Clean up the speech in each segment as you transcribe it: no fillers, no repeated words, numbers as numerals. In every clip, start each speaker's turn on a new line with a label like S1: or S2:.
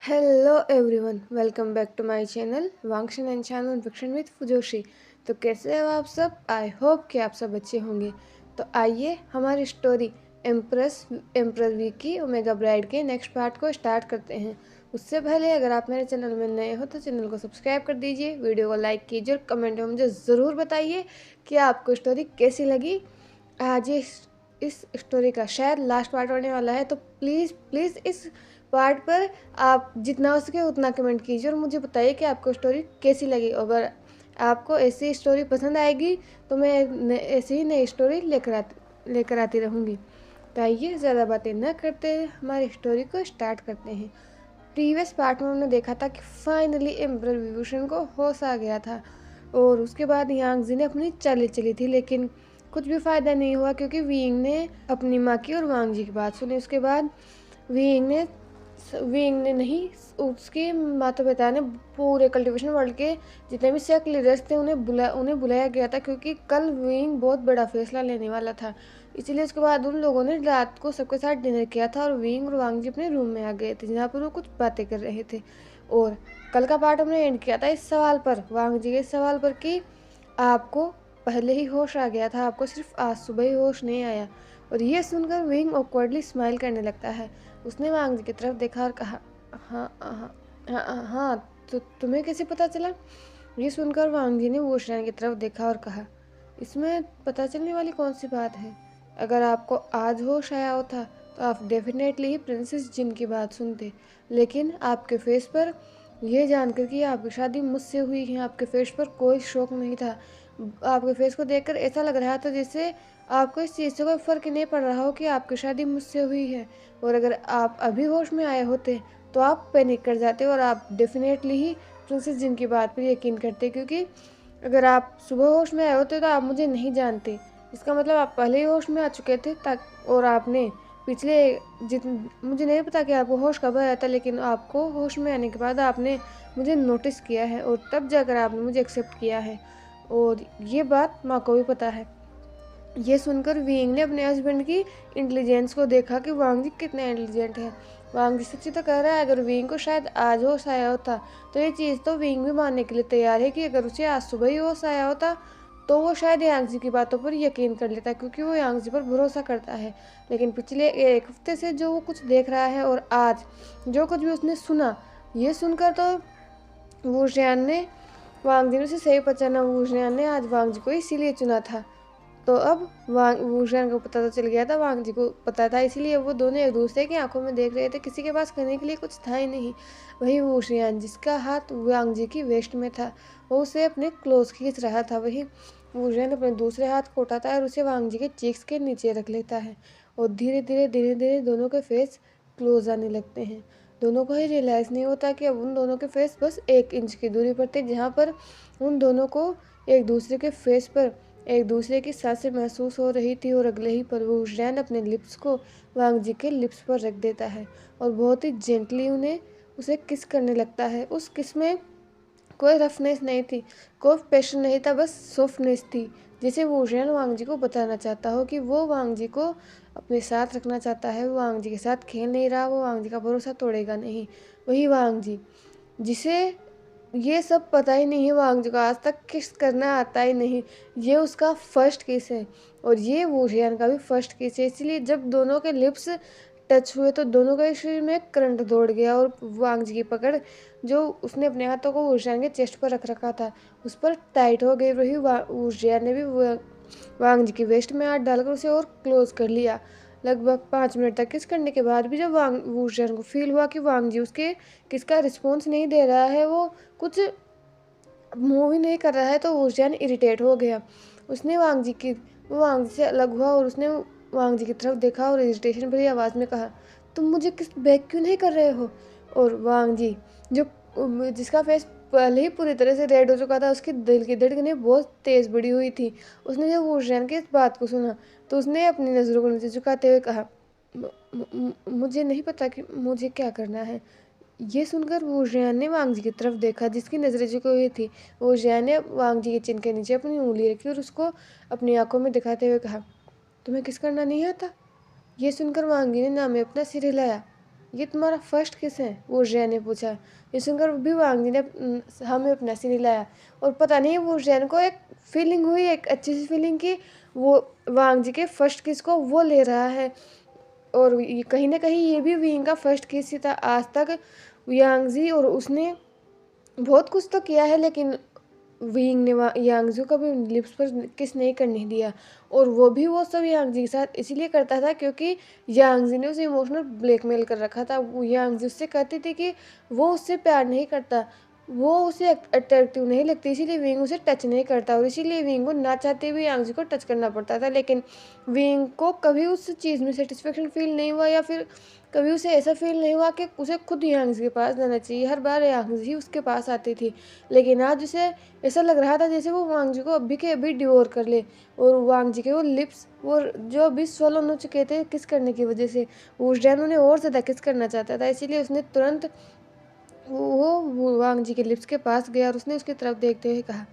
S1: Hello everyone, welcome back to my channel Wangxian and channel fiction with fujoshi. तो कैसे हो आप सब? आई होप कि आप सब अच्छे होंगे। तो आइए हमारी स्टोरी एम्प्रेस वी की ओमेगा ब्राइड के नेक्स्ट पार्ट को स्टार्ट करते हैं। उससे पहले अगर आप मेरे चैनल में नए हो तो चैनल को सब्सक्राइब कर दीजिए, वीडियो को लाइक कीजिए और कमेंट में मुझे ज़रूर बताइए कि आपको स्टोरी कैसी लगी। आज इस स्टोरी का शायद लास्ट पार्ट होने वाला है, तो प्लीज़ प्लीज़ इस पार्ट पर आप जितना हो सके उतना कमेंट कीजिए और मुझे बताइए कि आपको स्टोरी कैसी लगी। अगर आपको ऐसी स्टोरी पसंद आएगी तो मैं ऐसी ही नई स्टोरी लेकर आती रहूँगी। तो आइए ज़्यादा बातें न करते हुए हमारी स्टोरी को स्टार्ट करते हैं। प्रीवियस पार्ट में हमने देखा था कि फाइनली एम्परर विभूषण को होश आ गया था और उसके बाद यांगजी ने अपनी चाल चली थी, लेकिन कुछ भी फ़ायदा नहीं हुआ क्योंकि वीइंग ने अपनी माँ की और वांग जी की बात सुनी। उसके बाद वीइंग ने विंग ने नहीं, उसके माता पिता ने पूरे कल्टीवेशन वर्ल्ड के जितने भी सेक लीडर्स थे उन्हें बुलाया गया था क्योंकि कल विंग बहुत बड़ा फैसला लेने वाला था। इसीलिए उसके बाद उन लोगों ने रात को सबके साथ डिनर किया था और विंग और वांग जी अपने रूम में आ गए थे जहाँ पर वो कुछ बातें कर रहे थे। और कल का पार्ट हमने एंड किया था इस सवाल पर, वांग जी के सवाल पर कि आपको पहले ही होश आ गया था, आपको सिर्फ आज सुबह ही होश नहीं आया। और ये सुनकर विंग ऑकवर्डली स्माइल करने लगता है। उसने वांग जी की तरफ देखा और कहा, हाँ हाँ हाँ हाँ, तो तुम्हें कैसे पता चला? ये सुनकर वांग जी ने वूशरैन की तरफ देखा और कहा, इसमें पता चलने वाली कौन सी बात है? अगर आपको आज होश आया होता तो आप डेफिनेटली ही प्रिंसेस जिन की बात सुनते, लेकिन आपके फेस पर यह जानकर कि आपकी शादी मुझसे हुई है, आपके फेस पर कोई शौक नहीं था। आपके फेस को देखकर ऐसा लग रहा था जैसे आपको इस चीज़ से कोई फ़र्क नहीं पड़ रहा हो कि आपकी शादी मुझसे हुई है। और अगर आप अभी होश में आए होते तो आप पैनिक कर जाते और आप डेफिनेटली ही प्रिंसेस जिन की बात पर यकीन करते, क्योंकि अगर आप सुबह होश में आए होते तो आप मुझे नहीं जानते। इसका मतलब आप पहले ही होश में आ चुके थे और आपने पिछले जित मुझे नहीं पता कि आपको होश कब आया था, लेकिन आपको होश में आने के बाद आपने मुझे नोटिस किया है और तब जाकर आपने मुझे एक्सेप्ट किया है। और ये बात माँ को भी पता है। ये सुनकर विंग ने अपने हस्बैंड की इंटेलिजेंस को देखा कि वांग जी कितना इंटेलिजेंट है। वांग जी सच्ची तो कह रहा है, अगर विंग को शायद आज होश आया होता तो ये चीज़ तो विंग भी मानने के लिए तैयार है कि अगर उसे आज सुबह ही होश आया होता तो वो शायद यांग जी की बातों पर यकीन कर लेता, क्योंकि वो यांग जी पर भरोसा करता है। लेकिन पिछले एक हफ्ते से जो वो कुछ देख रहा है और आज जो कुछ भी उसने सुना, ये सुनकर तो वूशियान ने वांग जी ने उसे सही पहचाना। वूशियान ने आज वांग जी को इसीलिए चुना था। तो अब वूशियान को पता तो चल गया था, वांग जी को पता था, इसीलिए वो दोनों एक दूसरे की आंखों में देख रहे थे। किसी के पास करने के लिए कुछ था ही नहीं। वही वूशियान जिसका हाथ वांग जी की वेस्ट में था, वो उसे अपने क्लोज खींच रहा था। वही वूशियान अपने दूसरे हाथ को उठाता है और उसे वांग जी के चीक्स के नीचे रख लेता है और धीरे धीरे दोनों के फेस क्लोज आने लगते हैं। दोनों को ही रियलाइज़ नहीं होता कि अब उन दोनों के फेस बस 1 इंच की दूरी पर थे, जहाँ पर उन दोनों को एक दूसरे के फेस पर एक दूसरे की सांसें महसूस हो रही थी। और अगले ही पल वूशियान अपने लिप्स को वांग जी के लिप्स पर रख देता है और बहुत ही जेंटली उसे किस करने लगता है। उस किस में कोई रफनेस नहीं थी, कोई पैशन नहीं था, बस सॉफ्टनेस थी, जिसे वूशियान वांग जी को बताना चाहता हो कि वो वांग जी को अपने साथ रखना चाहता है। वो वांग जी के साथ खेल नहीं रहा, वो वांग जी का भरोसा तोड़ेगा नहीं। वही वांग जी जिसे ये सब पता ही नहीं है, वांग जी को आज तक किस करना आता ही नहीं, ये उसका फर्स्ट किस है और ये वूशियान का भी फर्स्ट किस है। इसलिए जब दोनों के लिप्स टच हुए तो दोनों के शरीर में करंट दौड़ गया और वांग जी की पकड़ जो उसने अपने हाथों को वूशियान के चेस्ट पर रख रखा था उस पर टाइट हो गई। वही वूशियान ने भी वांग जी की वेस्ट में हाथ डालकर उसे और क्लोज कर लिया। लगभग 5 मिनट तक किस करने के बाद भी जब वूशियान को फील हुआ कि वांग जी उसके किसका रिस्पॉन्स नहीं दे रहा है, वो कुछ मूव ही नहीं कर रहा है, तो वूशियान इरिटेट हो गया। उसने वो वांग जी से अलग हुआ और उसने वांग जी की तरफ देखा और इरिटेशन भरी आवाज़ में कहा, तुम मुझे किस बैक क्यों नहीं कर रहे हो? और वांग जी जो जिसका फेस पहले ही पूरी तरह से रेड हो चुका था, उसकी दिल की धड़कनें बहुत तेज़ बढ़ी हुई थी। उसने जब वूशियान की इस बात को सुना तो उसने अपनी नज़रों को नीचे झुकाते हुए कहा, मुझे नहीं पता कि मुझे क्या करना है। ये सुनकर वूशियान ने वांग जी की तरफ देखा जिसकी नज़रें झुकी हुई थी। वूशियान ने वांग जी के चिन के नीचे अपनी उंगली रखी और उसको अपनी आंखों में दिखाते हुए कहा, तुम्हें किस करना नहीं आता? ये सुनकर वांग जी ने ना में अपना सिर हिलाया। ये तुम्हारा फर्स्ट किस है? वो जैन ने पूछा। ये सुनकर भी वांग जी ने हमें अपना सीने लाया और पता नहीं वो जैन को एक फीलिंग हुई, एक अच्छी सी फीलिंग की वो वांग जी के फर्स्ट किस को वो ले रहा है। और कहीं ना कहीं ये भी विंग का फर्स्ट किस ही था आज तक यांग जी। और उसने बहुत कुछ तो किया है लेकिन विंग ने यांगजू का भी लिप्स पर किस नहीं करने दिया। और वो सब यांगजी के साथ इसीलिए करता था क्योंकि यांगजी ने उसे इमोशनल ब्लैकमेल कर रखा था। वो यांगजी उससे कहती थी कि वो उससे प्यार नहीं करता, वो उसे अट्रैक्टिव नहीं लगती, इसीलिए विंग उसे टच नहीं करता। और इसीलिए विंग को ना चाहते हुए यांगजी को टच करना पड़ता था। लेकिन विंग को कभी उस चीज़ में सेटिस्फेक्शन फील नहीं हुआ या फिर कभी उसे ऐसा फील नहीं हुआ कि उसे खुद यांगजी के पास जाना चाहिए। हर बार यांगजी उसके पास आती थी, लेकिन आज उसे ऐसा लग रहा था जैसे वो वांग जी को अभी के अभी डिवोर कर ले। और वांग जी के वो लिप्स वो जो अभी स्वॉलो हो चुके थे किस करने की वजह से, वो जैन उन्हें और ज़्यादा किस करना चाहता था। इसीलिए उसने तुरंत वो वांग जी के लिप्स के पास गया और उसने उसकी तरफ देखते हुए कहा,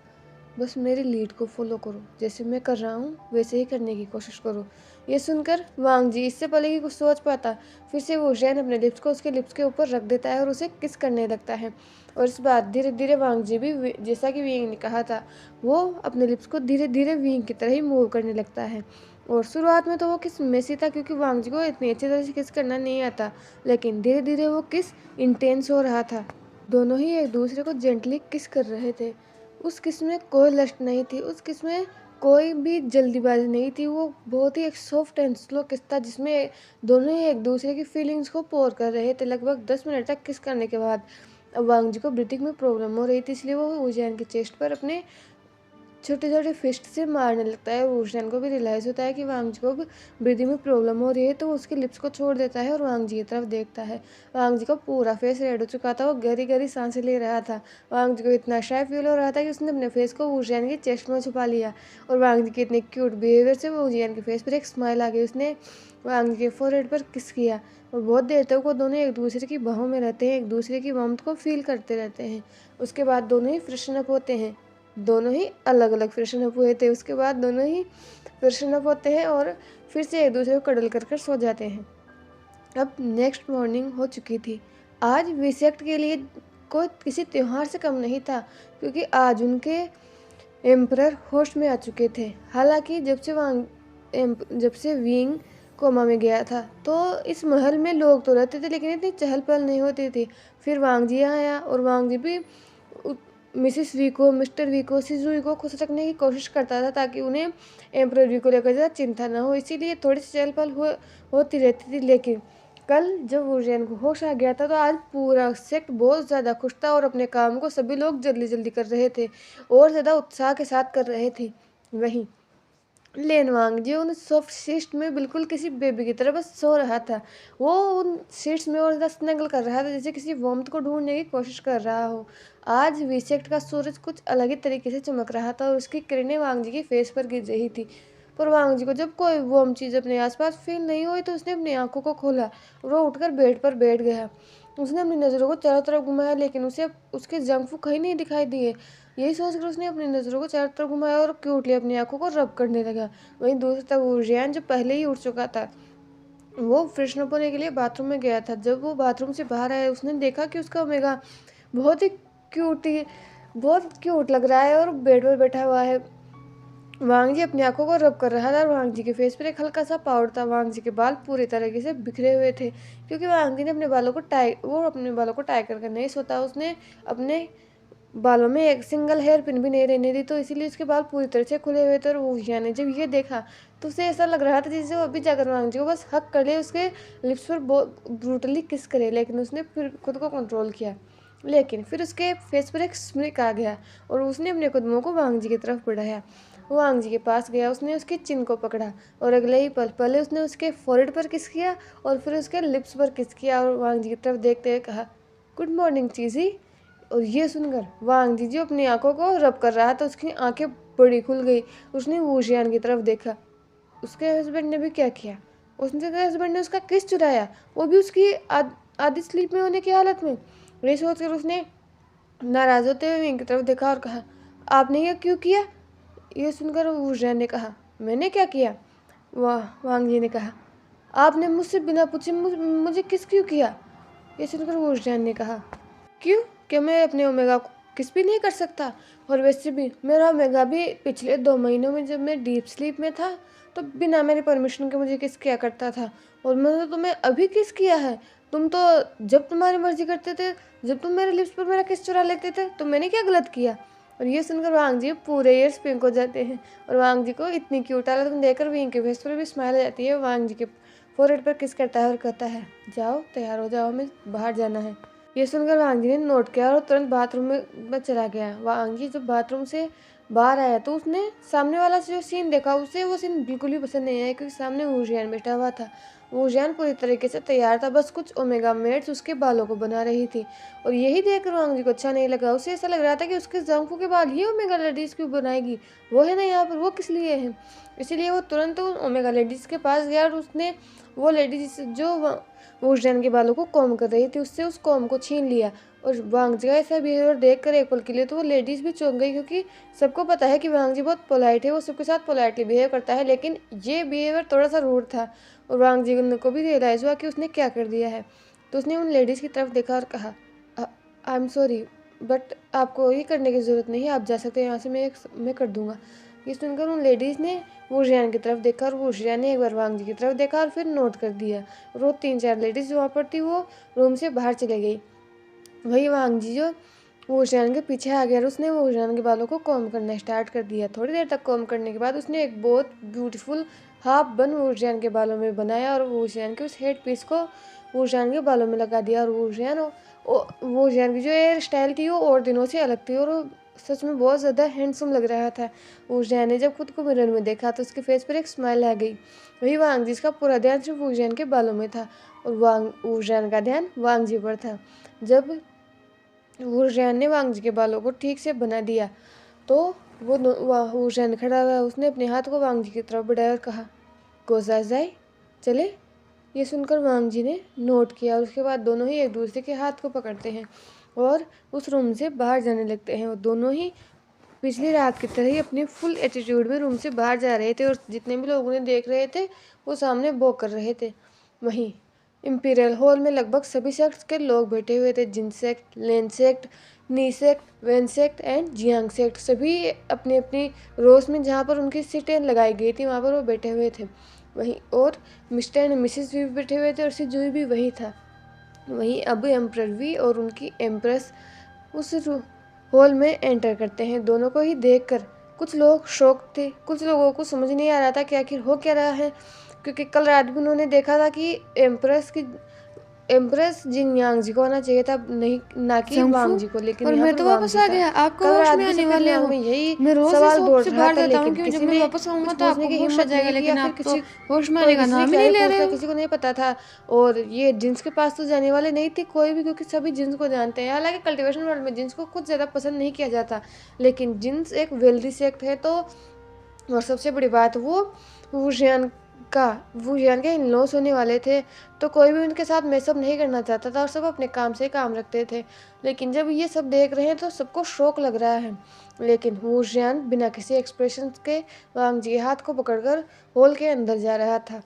S1: बस मेरी लीड को फॉलो करो, जैसे मैं कर रहा हूँ वैसे ही करने की कोशिश करो। ये सुनकर वांग जी इससे पहले कि कुछ सोच पाता फिर से वो जैन अपने लिप्स को उसके लिप्स के ऊपर रख देता है और उसे किस करने लगता है। और इस बात धीरे धीरे वांग जी भी जैसा कि विंग ने कहा था वो अपने लिप्स को धीरे धीरे विंग की तरह ही मूव करने लगता है। और शुरुआत में तो वो किस मेसी था क्योंकि वांग जी को इतनी अच्छी तरह से किस करना नहीं आता, लेकिन धीरे धीरे वो किस इंटेंस हो रहा था। दोनों ही एक दूसरे को जेंटली किस कर रहे थे। उस किस में कोई लस्ट नहीं थी, उस किस में कोई भी जल्दीबाजी नहीं थी। वो बहुत ही एक सॉफ्ट एंड स्लो किस था जिसमें दोनों ही एक दूसरे की फीलिंग्स को पोर कर रहे थे। लगभग 10 मिनट तक किस करने के बाद वांग जी को ब्रीथिंग में प्रॉब्लम हो रही थी, इसलिए वो वुजैन के चेस्ट पर अपने छोटे छोटे फिस्ट से मारने लगता है। वुजैन को भी रियलाइज़ होता है कि वांग जी को ब्रीदिंग में प्रॉब्लम हो रही है, तो वो उसके लिप्स को छोड़ देता है और वांग जी की तरफ देखता है। वांग जी का पूरा फेस रेड हो चुका था, वो गहरी गहरी सांसें ले रहा था। वांग जी को इतना शाय फील हो रहा था कि उसने अपने फेस को वुजैन के चेस्ट में छुपा लिया। और वांग जी के इतने क्यूट बिहेवियर से वो वुजैन के फेस पर एक स्माइल आ गई। उसने वांग जी के फोरहेड पर किस किया और बहुत देर तक वो दोनों एक दूसरे की बाहों में रहते हैं, एक दूसरे की वार्मथ को फील करते रहते हैं। उसके बाद दोनों ही फ्रेशन अप होते हैं। दोनों ही अलग अलग फ्रेशन अप हुए थे। उसके बाद दोनों ही फ्रेशन अप होते हैं और फिर से एक दूसरे को कडल कर कर सो जाते हैं। अब नेक्स्ट मॉर्निंग हो चुकी थी। आज विसेक्ट के लिए कोई किसी त्यौहार से कम नहीं था क्योंकि आज उनके एम्परर होश में आ चुके थे। हालांकि जब से विंग कोमा में गया था तो इस महल में लोग तो रहते थे लेकिन इतनी चहल पहल नहीं होती थी। फिर वांग जी आया और वांग जी भी मिसिस वी को, मिस्टर वी को, सिजुई को खुश रखने की कोशिश करता था ताकि उन्हें एम्परर वी को लेकर ज़्यादा चिंता न हो। इसीलिए थोड़ी सी चहल पहल होती रहती थी। लेकिन कल जब वुजैन को होश आ गया था तो आज पूरा सेक्ट बहुत ज़्यादा खुश था और अपने काम को सभी लोग जल्दी जल्दी कर रहे थे और ज़्यादा उत्साह के साथ कर रहे थे। वहीं लेनवांग जी उन सॉफ्ट सीट्स में बिल्कुल किसी बेबी की तरह बस सो रहा था। वो उन सीट्स में और ज़्यादा स्नगल कर रहा था जैसे किसी वार्मथ को ढूंढने की कोशिश कर रहा हो। आज विसेक्ट का सूरज कुछ अलग ही तरीके से चमक रहा था और उसकी किरणें वांग जी के फेस पर गिर रही थी। पर वांग जी को जब कोई वार्म चीज़ अपने आसपास फील नहीं हुई तो उसने अपनी आंखों को खोला और वो उठकर बेड पर बैठ गया। उसने अपनी नज़रों को चारों तरफ घुमाया लेकिन उसे उसके जंक फूड कहीं नहीं दिखाई दिए। यही सोचकर उसने अपनी नज़रों को चारों तरफ घुमाया और क्यूटली अपनी आंखों को रब करने लगा। वहीं दूसरी तरफ वुजियान जो पहले ही उठ चुका था वो फ्रेशन अप होने के लिए बाथरूम में गया था। जब वो बाथरूम से बाहर आया उसने देखा कि उसका ओमेगा बहुत ही बहुत क्यूट लग रहा है और बेड पर बैठा हुआ है। वांग जी अपनी आंखों को रब कर रहा था और वांग जी के फेस पर एक हल्का सा पाउडर था। वांग जी के बाल पूरी तरीके से बिखरे हुए थे क्योंकि वांग जी ने अपने बालों को टाई कर नहीं सोता। उसने अपने बालों में एक सिंगल हेयर पिन भी नहीं रहने दी, तो इसीलिए उसके बाल पूरी तरह से खुले हुए थे। और वुजियान ने जब ये देखा तो उसे ऐसा लग रहा था जैसे वो अभी जाकर वांग जी को बस हक कर ले, उसके लिप्स पर बहुत ब्रूटली किस करे। लेकिन उसने फिर खुद को कंट्रोल किया। लेकिन फिर उसके फेस पर एक स्मिक आ गया और उसने अपने कदमों को वांग जी की तरफ बढ़ाया। वांग जी के पास गया, उसने उसके चिन को पकड़ा और अगले ही पल पहले उसने उसके फोरहेड पर किस किया और फिर उसके लिप्स पर किस किया और वांग जी की तरफ देखते हुए कहा, गुड मॉर्निंग चीज़ी। और ये सुनकर वांग जी जो अपनी आंखों को रब कर रहा था उसकी आंखें बड़ी खुल गई। उसने वुजियान की तरफ देखा। उसके हस्बैंड ने भी क्या किया, उसके हस्बैंड ने उसका किस चुराया, वो भी उसकी आधी स्लीप में होने की हालत में। ये सोचकर उसने नाराज होते हुए विंग की तरफ देखा और कहा, आपने ये क्यों किया। ये सुनकर वुजियान ने कहा, मैंने क्या किया। वांग जी ने कहा, आपने मुझसे बिना पूछे मुझे किस क्यों किया। ये सुनकर वुशियान ने कहा, क्यों, क्या मैं अपने ओमेगा को किस भी नहीं कर सकता? और वैसे भी मेरा ओमेगा भी पिछले 2 महीनों में जब मैं डीप स्लीप में था तो बिना मेरी परमिशन के मुझे किस किया करता था, और मैंने तो तुम्हें अभी किस किया है। तुम तो जब तुम्हारी मर्जी करते थे, जब तुम मेरे लिप्स पर मेरा किस चुरा लेते थे, तो मैंने क्या गलत किया? और ये सुनकर वांग जी पूरे ईयर्स पिंक हो जाते हैं, और वांग जी को इतनी क्यूट हालत में देखकर विंग के फेस पर भी स्माइल आ जाती है। वांग जी के फोरहेड पर किस करता है और कहता है, जाओ तैयार हो जाओ, हमें बाहर जाना है। ये सुनकर वांग जी ने नोट किया और तुरंत बाथरूम में चला गया। वांग जी जब बाथरूम से बाहर आया तो उसने सामने वाला जो सीन देखा, उसे वो सीन बिल्कुल भी पसंद नहीं आया, क्योंकि सामने वुशियान बैठा हुआ था। वुशियान पूरी तरीके से तैयार था, बस कुछ ओमेगा मेट्स उसके बालों को बना रही थी, और यही देखकर वांग जी को अच्छा नहीं लगा। उसे ऐसा लग रहा था कि उसके जंफू के बाल ही ओमेगा लेडीज क्यों बनाएगी, वो है ना यहाँ पर, वो किस लिए है। इसीलिए वो तुरंत ओमेगा लेडीज के पास गया और उसने वो लेडीज जो वुशियान के बालों को कॉम कर रही थी उससे उस कॉम को छीन लिया। और वांग जी का ऐसा बिहेवियर देखकर एक पल के लिए तो वो लेडीज भी चौंक गई, क्योंकि सबको पता है कि वांग जी बहुत पोलाइट है, वो सबके साथ पोलाइटली बिहेव करता है, लेकिन ये बिहेवियर थोड़ा सा रूड था। और वांग जी को भी रियलाइज़ हुआ कि उसने क्या कर दिया है। तो उसने उन लेडीज़ की तरफ देखा और कहा, आई एम सॉरी, बट आपको ये करने की ज़रूरत नहीं है, आप जा सकते हैं यहाँ से, मैं कर दूँगा। ये सुनकर उन लेडीज़ ने वुशियान की तरफ देखा, और वुशियान ने एक बार वांग जी की तरफ देखा और फिर नोट कर दिया, और वो 3-4 लेडीज़ जो वहाँ पर थी वो रूम से बाहर चले गई। वही वांग जी जो वुशियान के पीछे आ गया और उसने वुशियान के बालों को कॉम करना स्टार्ट कर दिया। थोड़ी देर तक कॉम करने के बाद उसने एक बहुत ब्यूटीफुल हाफ बन वुशियान के बालों में बनाया, और वुशियान के उस हेड पीस को वुशियान के बालों में लगा दिया। और वुशियान की जो हेयर स्टाइल थी वो और दिनों से अलग थी, और वो सच में बहुत ज़्यादा हैंडसम लग रहा था। वुशियान ने जब खुद को मिरर में देखा तो उसके फेस पर एक स्माइल आ गई। वही वांग जी, इसका पूरा ध्यान सिर्फ वुशियान के बालों में था, और वुशियान का ध्यान वांग जी पर था। जब वुशियान ने वांग जी के बालों को ठीक से बना दिया तो वुशियान खड़ा हुआ, उसने अपने हाथ को वांग जी की तरफ बढ़ाया और कहा, गोसाजाई, चले। ये सुनकर वांग जी ने नोट किया, और उसके बाद दोनों ही एक दूसरे के हाथ को पकड़ते हैं और उस रूम से बाहर जाने लगते हैं। और दोनों ही पिछली रात की तरह ही अपनी फुल एटीट्यूड में रूम से बाहर जा रहे थे, और जितने भी लोग उन्हें देख रहे थे वो सामने वॉक कर रहे थे। वहीं इंपीरियल हॉल में लगभग सभी सेक्ट्स के लोग बैठे हुए थे, Jin sect, Lan sect, Nie sect, Wen sect and Jiang sect, सभी अपनी अपनी रोज में जहाँ पर उनकी सीटें लगाई गई थी वहाँ पर वो बैठे हुए थे। वहीं और मिस्टर एंड मिसेस भी बैठे हुए थे, और सिजुई भी वही था। वहीं अब एम्परर वी और उनकी एम्प्रेस उस हॉल में एंटर करते हैं। दोनों को ही देखकर कुछ लोग शॉक थे, कुछ लोगों को समझ नहीं आ रहा था कि आखिर हो क्या रहा है, क्योंकि कल रात भी उन्होंने देखा था कि एम्प्रेस जिनयांग जी को आना चाहिए था, नहीं ना कि वांग जी को, लेकिन
S2: और
S1: यहाँ
S2: मैं
S1: पर
S2: तो
S1: वांग
S2: वापस
S1: जी
S2: आ
S1: था।
S2: गया, आपको
S1: कल
S2: होश
S1: रात
S2: में
S1: भी
S2: आने
S1: सबके
S2: वाले
S1: दिमाग
S2: हो।
S1: में यही
S2: मैं रोज
S1: सवाल
S2: इस
S1: दौड़
S2: से
S1: रहा
S2: बाहर
S1: था,
S2: जाता हूँ
S1: लेकिन
S2: कि जब
S1: किसी
S2: मैं
S1: ने
S2: वापस आऊँगा
S1: कुछ
S2: तो
S1: पूछने
S2: आपको
S1: की
S2: होश आ
S1: हिम्मत
S2: जाएगा,
S1: नहीं की, या
S2: लेकिन
S1: फिर
S2: आप तो
S1: किसी
S2: होश में
S1: कोई
S2: आने का
S1: किसी ने
S2: नाम ही
S1: क्या
S2: नहीं
S1: ही
S2: ले रहे
S1: पूछा,
S2: हो।
S1: किसी को नहीं पता था। और ये जिन्स के पास तो जाने वाले नहीं थे कोई भी, क्योंकि सभी जिन्स को जानते हैं। हालांकि कल्टीवेशन वर्ल्ड में जिन्स को कुछ ज़्यादा पसंद नहीं किया जाता, लेकिन जिन्स एक वेल्दी सेक्ट है, तो और सबसे बड़ी बात वो वुशियान वुशियान के इन लॉस होने वाले थे, तो कोई भी उनके साथ मैसअप नहीं करना चाहता था, और सब अपने काम से काम रखते थे। लेकिन जब ये सब देख रहे हैं तो सबको शौक लग रहा है, लेकिन वुशियान बिना किसी एक्सप्रेशन के वांग जी के हाथ को पकड़कर हॉल के अंदर जा रहा था।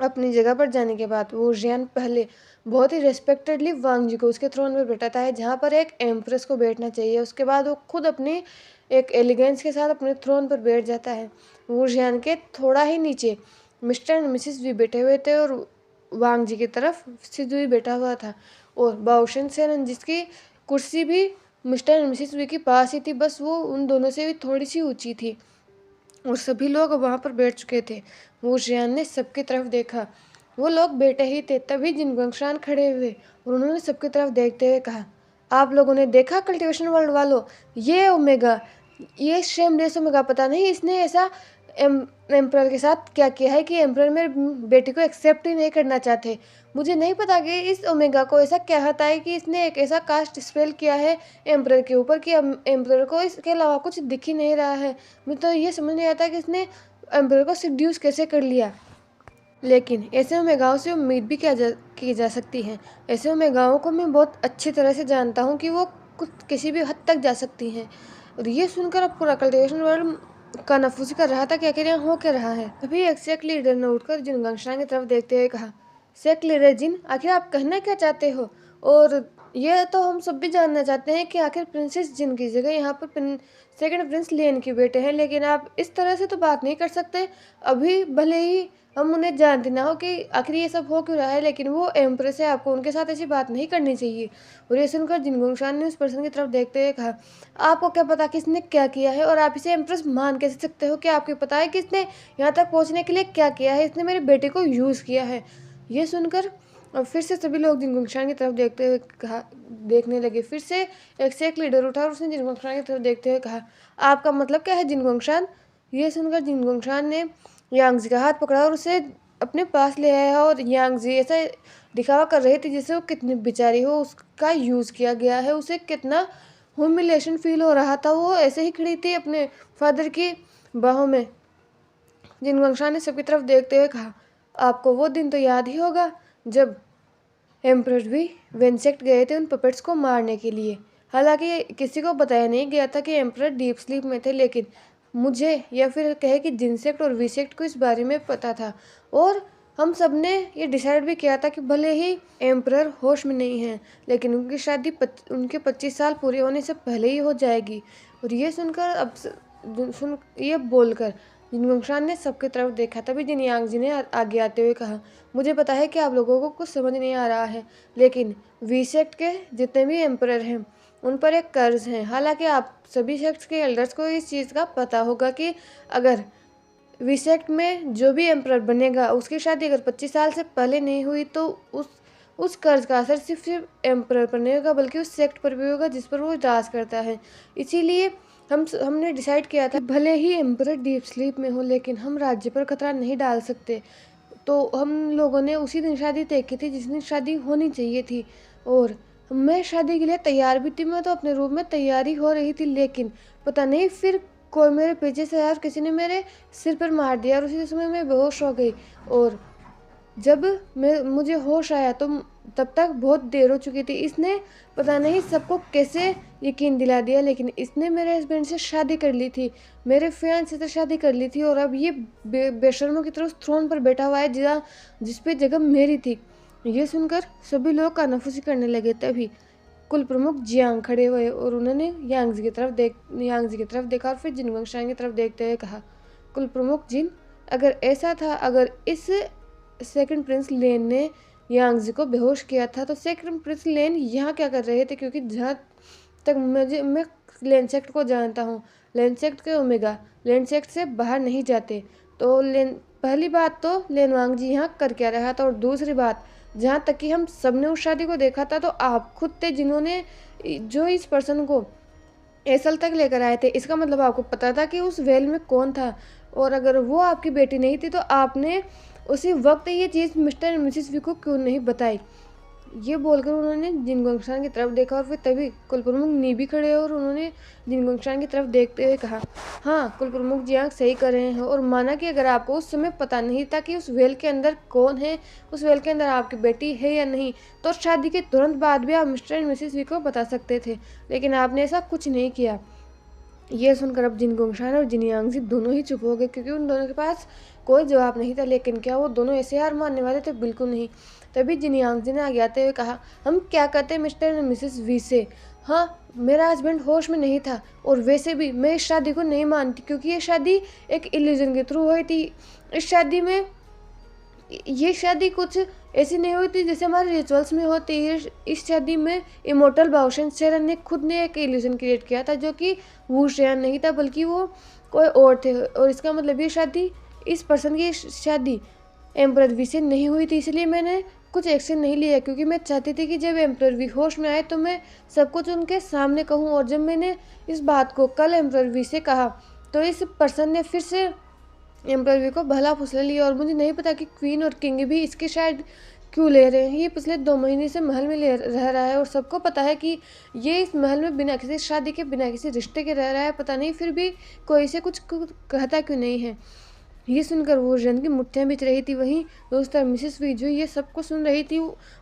S1: अपनी जगह पर जाने के बाद वुशियान पहले बहुत ही रेस्पेक्टेडली वांग जी को उसके थ्रोन पर बैठाता है, जहाँ पर एक एम्प्रेस को बैठना चाहिए। उसके बाद वो खुद अपनी एक एलिगेंस के साथ अपने थ्रोन पर बैठ जाता है। वुशियान के थोड़ा ही नीचे मिस्टर एंड मिसिस भी बैठे हुए थे, और वांग जी की तरफ सिजुई बैठा हुआ था, और बाओशन सेन जिसकी कुर्सी भी मिस्टर एंड मिसिस वी के पास ही थी, बस वो उन दोनों से भी थोड़ी सी ऊंची थी, और सभी लोग वहाँ पर बैठ चुके थे। वुशियान ने सबकी तरफ देखा, वो लोग बैठे ही थे, तभी जिनगंगशान खड़े हुए और उन्होंने सबकी तरफ देखते हुए कहा, आप लोगों ने देखा कल्टीवेशन वर्ल्ड वालों, ये ओमेगा, ये शेमलेस ओमेगा, पता नहीं इसने ऐसा एम्प्रर के साथ क्या किया है कि एम्प्रर मेरे बेटी को एक्सेप्ट ही नहीं करना चाहते। मुझे नहीं पता कि इस ओमेगा को ऐसा क्या होता है कि इसने एक ऐसा कास्ट स्पेल किया है एम्प्रर के ऊपर कि एम्प्रर को इसके अलावा कुछ दिख ही नहीं रहा है। मुझे तो ये समझ नहीं आता कि इसने एम्प्रर को सिड्यूस कैसे कर लिया। लेकिन ऐसे ओमेगाओं से उम्मीद भी की जा सकती है। ऐसे ओमेगाओं को मैं बहुत अच्छी तरह से जानता हूँ कि वो कुछ किसी भी हद तक जा सकती हैं। और ये सुनकर अब पूरा कल्टीवेशन वर्ल्ड कानाफूसी कर रहा था कि आखिर यहाँ हो क्या रहा है। तभी एक्सैक्ट लीडर ने उठकर जिनगंगशान की तरफ देखते हुए कहा, सेक्ट लीडर जिन, आखिर आप कहना क्या चाहते हो? और यह तो हम सब भी जानना चाहते हैं कि आखिर प्रिंसेस जिन की जगह यहाँ पर सेकंड प्रिंस लेन के बेटे हैं, लेकिन आप इस तरह से तो बात नहीं कर सकते। अभी भले ही हम उन्हें जानते ना हो कि आखिर ये सब हो क्यों रहा है, लेकिन वो एम्प्रेस है, आपको उनके साथ ऐसी बात नहीं करनी चाहिए। और ये सुनकर जिनगोंगशान ने उस पर्सन की तरफ देखते हुए कहा, आपको क्या पता कि इसने क्या किया है, और आप इसे एम्प्रेस मान कैसे सकते हो? क्या आपको पता है कि इसने यहाँ तक पहुँचने के लिए क्या किया है? इसने मेरे बेटे को यूज़ किया है। ये सुनकर और फिर से सभी लोग जिनगोंगशान की तरफ देखते हुए कहा, देखने लगे। फिर से एक लीडर उठा और उसने जिनगोंगशान की तरफ देखते हुए कहा, आपका मतलब क्या है जिनगोंगशान? ये सुनकर जिनगोंगशान ने यांगजी का हाथ पकड़ा और उसे अपने पास ले आया, और यांगजी ऐसा दिखावा कर रही थी जैसे वो कितनी बेचारी हो, उसका यूज़ किया गया है, उसे कितना ह्यूमिलेशन फील हो रहा था। वो ऐसे ही खड़ी थी अपने फादर की बाहों में। जिनगोंगशान ने सबकी तरफ देखते हुए कहा, आपको वो दिन तो याद ही होगा जब एम्परर भी वेंसेक्ट गए थे उन पपेट्स को मारने के लिए। हालांकि किसी को बताया नहीं गया था कि एम्परर डीप स्लीप में थे, लेकिन मुझे या फिर कहे कि जिनसेक्ट और वीसेक्ट को इस बारे में पता था, और हम सब ने ये डिसाइड भी किया था कि भले ही एम्परर होश में नहीं है, लेकिन उनकी शादी उनके 25 साल पूरे होने से पहले ही हो जाएगी। और ये सुनकर ये बोलकर जिनगोंगशान ने सबकी तरफ देखा। तभी जिनयांगजी ने आगे आते हुए कहा, मुझे पता है कि आप लोगों को कुछ समझ नहीं आ रहा है, लेकिन वी सेक्ट के जितने भी एम्परर हैं उन पर एक कर्ज है। हालांकि आप सभी सेक्ट्स के एल्डर्स को इस चीज़ का पता होगा कि अगर वी सेक्ट में जो भी एम्परर बनेगा उसकी शादी अगर 25 साल से पहले नहीं हुई तो उस कर्ज का असर सिर्फ एम्परर पर नहीं होगा, बल्कि उस सेक्ट पर भी होगा जिस पर वो राज करता है। इसीलिए हमने डिसाइड किया था, भले ही एम्परर डीप स्लीप में हो, लेकिन हम राज्य पर खतरा नहीं डाल सकते। तो हम लोगों ने उसी दिन शादी तय की थी जिस दिन शादी होनी चाहिए थी, और मैं शादी के लिए तैयार भी थी। मैं तो अपने रूप में तैयारी हो रही थी, लेकिन पता नहीं फिर कोई मेरे पीछे से आया और किसी ने मेरे सिर पर मार दिया, और उसी समय मैं बेहोश हो गई। और जब मुझे होश आया तो तब तक बहुत देर हो चुकी थी। इसने पता नहीं सबको कैसे यकीन दिला दिया, लेकिन इसने मेरे हस्बैंड से शादी कर ली थी, मेरे फियांसे से शादी कर ली थी, और अब ये बेशर्मों की तरह उस थ्रोन पर बैठा हुआ है जिस पे जगह मेरी थी। ये सुनकर सभी लोग कानाफूसी करने लगे। तभी कुल प्रमुख जियांग खड़े हुए और उन्होंने यांगजी की तरफ देखा और फिर जिनगोंगशान की तरफ देखते हुए कहा, कुल प्रमुख जिन, अगर ऐसा था, अगर इस सेकंड प्रिंस लेन ने यांगजी को बेहोश किया था, तो सेकंड प्रिंस लेन यहाँ क्या कर रहे थे? क्योंकि जहाँ तक मैं लेनसेक्ट को जानता हूँ, लेनसेक्ट के ओमेगा लेनसेक्ट से बाहर नहीं जाते। तो पहली बात तो लेनवांग जी यहाँ कर क्या रहा था, और दूसरी बात, जहाँ तक कि हम सब ने उस शादी को देखा था, तो आप खुद थे जिन्होंने जो इस पर्सन को एसल तक लेकर आए थे। इसका मतलब आपको पता था कि उस वेल में कौन था, और अगर वो आपकी बेटी नहीं थी तो आपने उसी वक्त ये चीज़ मिस्टर एंड मिसिस वी को क्यों नहीं बताई? ये बोलकर उन्होंने जिनगोंगशान की तरफ देखा, और फिर तभी कुल प्रमुख नी भी खड़े और उन्होंने जिनगोंगशान की तरफ देखते हुए कहा, हाँ कुल प्रमुख जी आँख सही कर रहे हैं। और माना कि अगर आपको उस समय पता नहीं था कि उस वेल के अंदर कौन है, उस वेल के अंदर आपकी बेटी है या नहीं, तो शादी के तुरंत बाद भी आप मिस्टर एंड मिसिस वी को बता सकते थे, लेकिन आपने ऐसा कुछ नहीं किया। ये सुनकर अब जिनगोंगशान और जिनयांगजी दोनों ही चुप हो गए, क्योंकि उन दोनों के पास कोई जवाब नहीं था। लेकिन क्या वो दोनों ऐसे हार मानने वाले थे? बिल्कुल नहीं। तभी जिनयांगजी ने आगे आते हुए कहा, हम क्या कहते हैं मिस्टर एंड मिसेस वी से? हाँ, मेरा हस्बैंड होश में नहीं था, और वैसे भी मैं इस शादी को नहीं मानती, क्योंकि ये शादी एक इल्यूजन के थ्रू हुई थी। इस शादी में ये शादी कुछ ऐसी नहीं हुई थी जैसे हमारे रिचुअल्स में होती है। इस शादी में इमोर्टल बाओशन शेरन ने खुद ने एक इल्यूजन क्रिएट किया था, जो कि वो शेरन नहीं था, बल्कि वो कोई और थे। और इसका मतलब ये शादी, इस पर्सन की शादी एम्परर वी से नहीं हुई थी। इसलिए मैंने कुछ एक्शन नहीं लिया, क्योंकि मैं चाहती थी कि जब एम्परर वी होश में आए तो मैं सब कुछ उनके सामने कहूँ। और जब मैंने इस बात को कल एम्परर वी से कहा, तो इस पर्सन ने फिर से एम्परर वी को भला फुसला लिया। और मुझे नहीं पता कि क्वीन और किंग भी इसके शायद क्यों ले रहे हैं। ये पिछले 2 महीने से महल में रह रहा है, और सबको पता है कि ये इस महल में बिना किसी शादी के, बिना किसी रिश्ते के रह रहा है। पता नहीं फिर भी कोई इसे कुछ कहता क्यों नहीं है। ये सुनकर वो जन की मुट्ठियाँ बिछ रही थी। वहीं दोस्त मिसेस वी जो ये सबको सुन रही थी,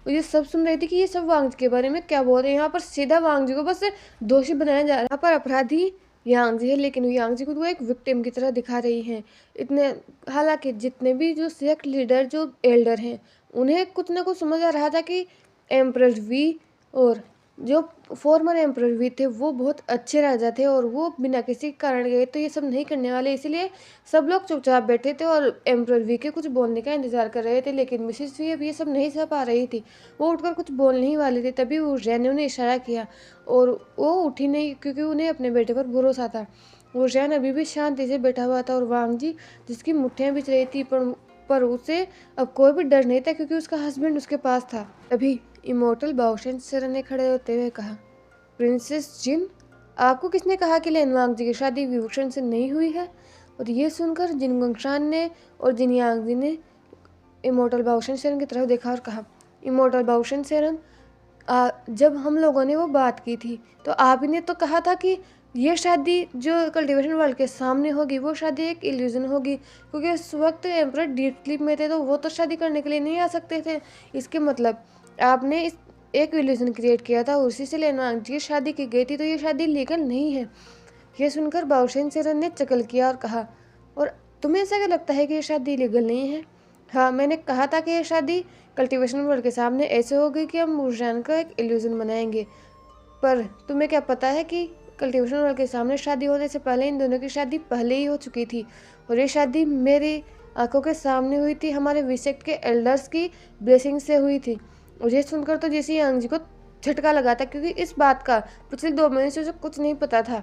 S1: ये सब सुन रही थी कि ये सब वांगजी के बारे में क्या बोल रहे हैं। यहाँ पर सीधा वांगजी को बस दोषी बनाया जा रहा है। यहाँ पर अपराधी यांगजी है, लेकिन यांगजी को एक विक्टिम की तरह दिखा रही हैं। हालांकि जितने भी जो सेक्ट लीडर, जो एल्डर हैं, उन्हें कुछ ना कुछ समझ आ रहा था कि एम्परर वी और जो फॉर्मर एम्परर वी थे वो बहुत अच्छे राजा थे और वो बिना किसी कारण गए तो ये सब नहीं करने वाले, इसलिए सब लोग चुपचाप बैठे थे और एम्परर वी के कुछ बोलने का इंतजार कर रहे थे। लेकिन मिसिस वी अब ये सब नहीं सह पा रही थी, वो उठकर कुछ बोलने ही वाली थी, तभी वो जैन ने उन्हें इशारा किया और वो उठी नहीं, क्योंकि उन्हें अपने बेटे पर भरोसा था। वो जैन अभी भी शांति से बैठा हुआ था और वांग जी जिसकी मुट्ठियां बिछ रही थी पर उसे अब कोई भी डर नहीं था, क्योंकि उसका हस्बैंड उसके पास था। अभी इमोर्टल बाओशन सेरन ने खड़े होते हुए कहा, प्रिंसेस जिन, आपको किसने कहा कि लेनवांग जी की शादी विभूषण से नहीं हुई है? और ये सुनकर जिन गोंगशान ने और जिन यांग जी ने इमोर्टल बाओशन सेरन की तरफ देखा और कहा, इमोर्टल बाओशन सेरन, जब हम लोगों ने वो बात की थी तो आप ही ने तो कहा था कि ये शादी जो कल्टीवेशन वर्ल्ड के सामने होगी वो शादी एक इल्यूजन होगी, क्योंकि उस वक्त एम्परर डीप स्लीप में थे तो वो तो शादी करने के लिए नहीं आ सकते थे। इसके मतलब आपने इस एक इल्यूजन क्रिएट किया था, उसी से लेनवांग जी की शादी की गई थी, तो ये शादी लीगल नहीं है। यह सुनकर बाओशन सेरन ने चकल किया और कहा, और तुम्हें ऐसा क्या लगता है कि ये शादी लीगल नहीं है? हाँ, मैंने कहा था कि ये शादी कल्टीवेशन वर्ल्ड के सामने ऐसे होगी कि हम मुरजान का एक इल्यूजन बनाएंगे, पर तुम्हें क्या पता है कि कल्टीवेशन वर्ल्ड के सामने शादी होने से पहले इन दोनों की शादी पहले ही हो चुकी थी और ये शादी मेरी आंखों के सामने हुई थी, हमारे विसेक्ट के एल्डर्स की ब्लेसिंग से हुई थी। और ये सुनकर तो जैसे यांग जी को झटका लगा था, क्योंकि इस बात का पिछले 2 महीने से उसे कुछ नहीं पता था।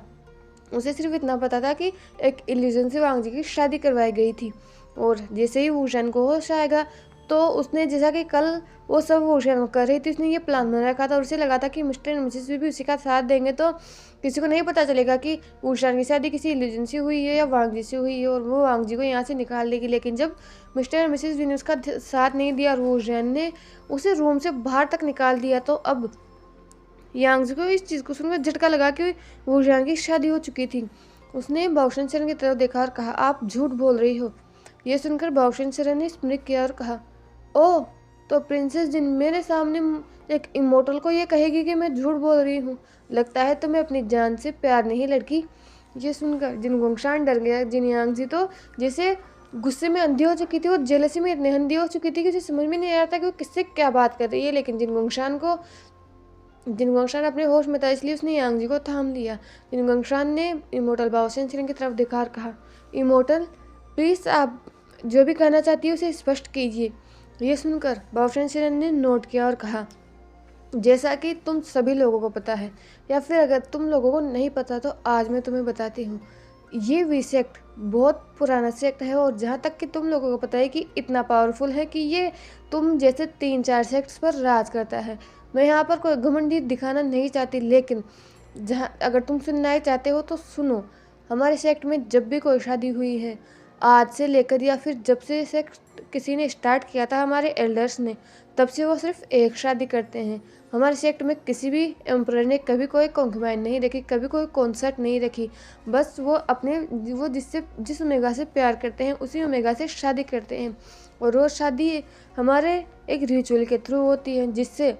S1: उसे सिर्फ इतना पता था कि एक इल्यूजन से वांग जी की शादी करवाई गई थी। और जैसे ही वूशन को होश आएगा तो उसने, जैसा कि कल वो सब वूशन कर रही थी, उसने ये प्लान बना रखा था और उसे लगा था कि मिस्टर एंड मिसेस भी उसी का साथ देंगे तो किसी को नहीं पता चलेगा कि वूशन की शादी किसी इल्यूजन से हुई है या वांग जी से हुई है और वो वांग जी को यहाँ से निकाल देगी। लेकिन जब मिस्टर एंड मिसेस वी ने उसका साथ नहीं दिया और वूशन ने उसे रूम से बाहर तक निकाल दिया, तो अब यांग को इस चीज़ को सुनकर झटका लगा कि वूशान की शादी हो चुकी थी। उसने बाओशन सेरन की तरफ देखा और कहा, आप झूठ बोल रही हो। यह सुनकर बाओशन सेरन ने स्मित किया और कहा, ओह, तो प्रिंसेस जिन मेरे सामने एक इमोर्टल को ये कहेगी कि मैं झूठ बोल रही हूँ? लगता है तुम्हें अपनी जान से प्यार नहीं लड़की। ये सुनकर जिन गोंगशान डर गया। जिन यांग जी तो जैसे गुस्से में अंधी हो चुकी थी, वो जेलसी में इतनी अंधी हो चुकी थी कि उसे समझ में नहीं आ रहा था कि वो किससे क्या बात कर रही है। लेकिन जिन गोंगशान अपने होश में था, इसलिए उसने यांग जी को थाम लिया। जिन गोंगशान ने इमोर्टल बाओशन सेरन की तरफ देखा और कहा, इमोर्टल प्लीज, आप जो भी कहना चाहती है उसे स्पष्ट कीजिए। यह सुनकर बाओशन सेरन ने नोट किया और कहा, जैसा कि तुम सभी लोगों को पता है, या फिर अगर तुम लोगों को नहीं पता तो आज मैं तुम्हें बताती हूँ। ये वी सेक्ट बहुत पुराना सेक्ट है और जहाँ तक कि तुम लोगों को पता है कि इतना पावरफुल है कि ये तुम जैसे 3-4 सेक्ट्स पर राज करता है। मैं यहाँ पर कोई घमंडी दिखाना नहीं चाहती, लेकिन जहाँ अगर तुम सुनना ही चाहते हो तो सुनो। हमारे सेक्ट में जब भी कोई शादी हुई है, आज से लेकर या फिर जब से सेक्ट किसी ने स्टार्ट किया था हमारे एल्डर्स ने, तब से वो सिर्फ एक शादी करते हैं। हमारे सेक्ट में किसी भी एम्परर ने कभी कोई कॉन्क्यूबाइन नहीं रखी, कभी कोई कॉन्सर्ट नहीं रखी। बस वो जिस ओमेगा से प्यार करते हैं उसी ओमेगा से शादी करते हैं और वो शादी हमारे एक रिचुअल के थ्रू होती है, जिससे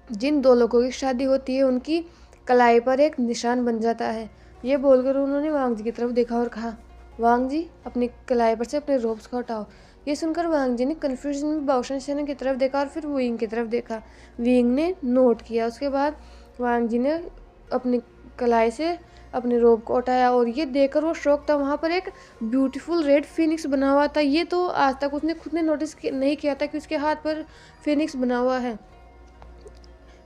S1: जिन 2 लोगों की शादी होती है उनकी कलाई पर एक निशान बन जाता है। ये बोलकर उन्होंने वांग जी की तरफ देखा और कहा, वांग जी, अपनी कलाई पर से अपने रोब्स को हटाओ। ये सुनकर वांग जी ने कन्फ्यूजन में बाओशन सेरन की तरफ देखा और फिर विंग की तरफ देखा। विंग ने नोट किया। उसके बाद वांग जी ने अपनी कलाई से अपने रोब को उठाया और ये देखकर वो शौक था। वहाँ पर एक ब्यूटीफुल रेड फिनिक्स बना हुआ था। ये तो आज तक उसने खुद ने नोटिस नहीं किया था कि उसके हाथ पर फिनिक्स बना हुआ है।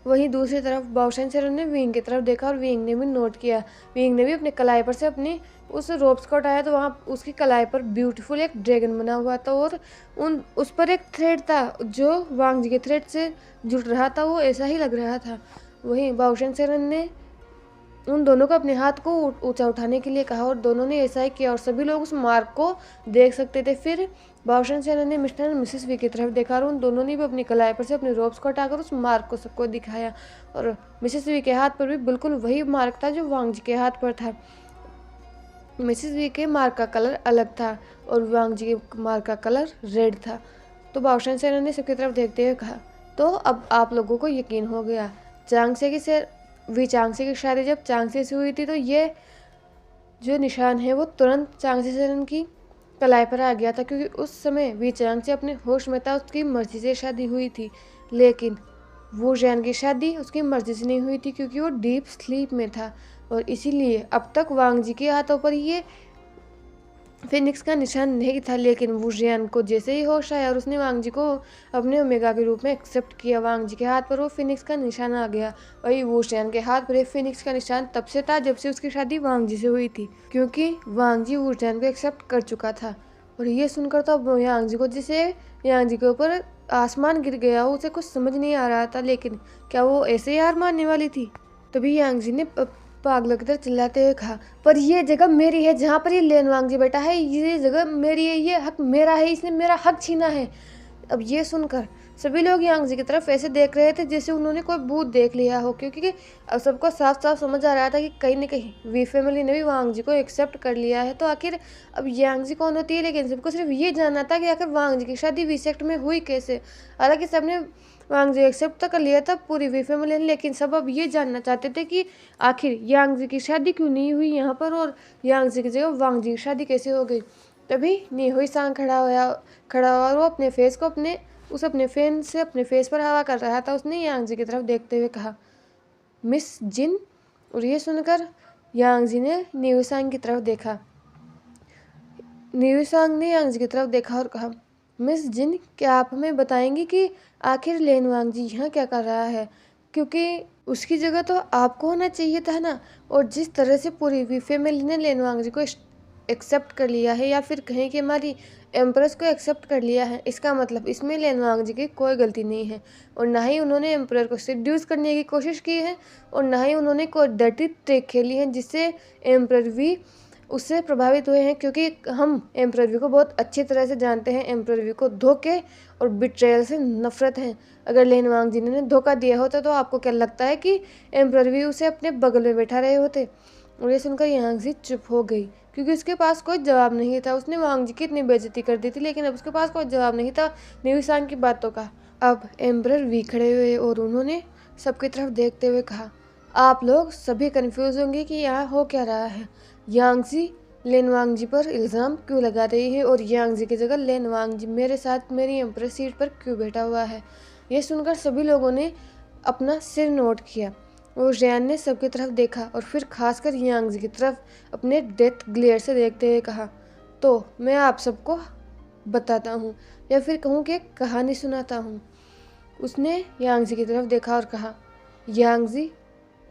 S1: वहीं दूसरी तरफ बाओशन सेरन ने विंग की तरफ देखा और विंग ने भी नोट किया। विंग ने भी अपने कलाई पर से अपनी उस रोप्स को उठाया तो वहाँ उसकी कलाई पर ब्यूटीफुल एक ड्रैगन बना हुआ था और उस पर एक थ्रेड था जो वांग जी के थ्रेड से जुड़ रहा था। वो ऐसा ही लग रहा था। वहीं बाओशन सेरन ने उन दोनों को अपने हाथ को ऊंचा उठाने के लिए कहा और दोनों ने ऐसा ही किया और सभी लोग उस मार्क को देख सकते थे। फिर बाओशन सेरन ने मिस्टर एंड मिसेस वी की तरफ देखा और उन दोनों ने भी अपनी कलाई पर से अपने रोब्स को हटाकर उस मार्क को सबको दिखाया और मिसेस वी के हाथ पर भी बिल्कुल वही मार्क था जो वांग जी के हाथ पर था। मिसेस वी के मार्क का कलर अलग था और वांग जी के मार्क का कलर रेड था। तो बाओशन सेरन ने सबकी तरफ देखते हुए कहा, तो अब आप लोगों को यकीन हो गया। चांगसे की शादी जब चांगसे से हुई थी तो ये जो निशान है वो तुरंत चांगसे सेरन की कलाई पर आ गया था, क्योंकि उस समय वी चांग से अपने होश में था। उसकी मर्जी से शादी हुई थी, लेकिन वो जैन की शादी उसकी मर्जी से नहीं हुई थी, क्योंकि वो डीप स्लीप में था। और इसीलिए अब तक वांग जी के हाथों पर ये फिनिक्स का निशान नहीं था। लेकिन वू जियान को जैसे ही होश आया और उसने वांग जी को अपने ओमेगा के रूप में एक्सेप्ट किया, वांग जी के हाथ पर वो फिनिक्स का निशान आ गया। वही वू जियान के हाथ पर फिनिक्स का निशान तब से था जब से उसकी शादी वांग जी से हुई थी, क्योंकि वांग जी वू जियान को एक्सेप्ट कर चुका था। और ये सुनकर तो अब यांग जी को, जिसे यांग जी के ऊपर आसमान गिर गया हो, उसे कुछ समझ नहीं आ रहा था। लेकिन क्या वो ऐसे ही हार मानने वाली थी? तभी यांग जी ने पागलों की तरह चिल्लाते हुए कहा, पर ये जगह मेरी है, जहाँ पर ये लेनवांग जी बैठा है, ये जगह मेरी है, ये हक मेरा है, इसने मेरा हक छीना है। अब ये सुनकर सभी लोग यांग जी की तरफ ऐसे देख रहे थे जैसे उन्होंने कोई भूत देख लिया हो, क्योंकि अब सबको साफ साफ समझ आ रहा था कि कहीं न कहीं वी फैमिली ने भी वांग जी को एक्सेप्ट कर लिया है। तो आखिर अब यांग जी कौन होती है? लेकिन सबको सिर्फ ये जानना था कि आखिर वांग जी की शादी वी सेक्ट में हुई कैसे। हालांकि सबने वांग जी एक्सेप्ट तो कर लिया था पूरी वी फैमिली ने, लेकिन सब अब ये जानना चाहते थे कि आखिर यांग जी की शादी क्यों नहीं हुई यहाँ पर, और यांग जी की जगह वांग जी की शादी कैसे हो गई। तभी नीहुई सांग खड़ा हुआ और वो अपने फेस को अपने फैन से अपने फेस पर हवा कर रहा था। उसने यांग जी की तरफ देखते हुए कहा, मिस जिन। और ये सुनकर यांग जी ने नीहुई सांग की तरफ देखा। नीहुई सांग ने यांग जी की तरफ देखा और कहा, मिस जिन, क्या आप हमें बताएंगी कि आखिर लेनवांग जी यहाँ क्या कर रहा है? क्योंकि उसकी जगह तो आपको होना चाहिए था ना। और जिस तरह से पूरी वी फैमिली ने लेनवांग जी को एक्सेप्ट कर लिया है, या फिर कहें कि हमारी एम्प्रेस को एक्सेप्ट कर लिया है, इसका मतलब इसमें लेनवांग जी की कोई गलती नहीं है। और ना ही उन्होंने एम्प्रेस को सिड्यूस करने की कोशिश की है, और ना ही उन्होंने कोई डर्टी ट्रिक खेली है जिससे एम्प्रेस भी उससे प्रभावित हुए हैं। क्योंकि हम एम्परर वी को बहुत अच्छी तरह से जानते हैं। एम्परर वी को धोखे और बिट्रेयल से नफरत है। अगर लेनवांग जी ने धोखा दिया होता तो आपको क्या लगता है कि एम्परर वी उसे अपने बगल में बैठा रहे होते? और ये सुनकर यांग जी चुप हो गई, क्योंकि उसके पास कोई जवाब नहीं था। उसने वांग जी की इतनी बेइज्जती कर दी थी, लेकिन अब उसके पास कोई जवाब नहीं था न्यू सांग की बातों का। अब एम्परर वी खड़े हुए और उन्होंने सबकी तरफ देखते हुए कहा, आप लोग सभी कंफ्यूज होंगे कि यहाँ हो क्या रहा है। यांग जी लेनवांग जी पर इल्ज़ाम क्यों लगा रही है, और यांग जी की जगह लेनवांग जी मेरे साथ मेरी एम्प्रेस सीट पर क्यों बैठा हुआ है? ये सुनकर सभी लोगों ने अपना सिर नोट किया और जैन ने सबकी तरफ देखा और फिर खासकर यांग जी की तरफ अपने डेथ ग्लेयर से देखते हुए कहा, तो मैं आप सबको बताता हूँ, या फिर कहूँ कि एक कहानी सुनाता हूँ। उसने यांग जी की तरफ देखा और कहा, यांग जी,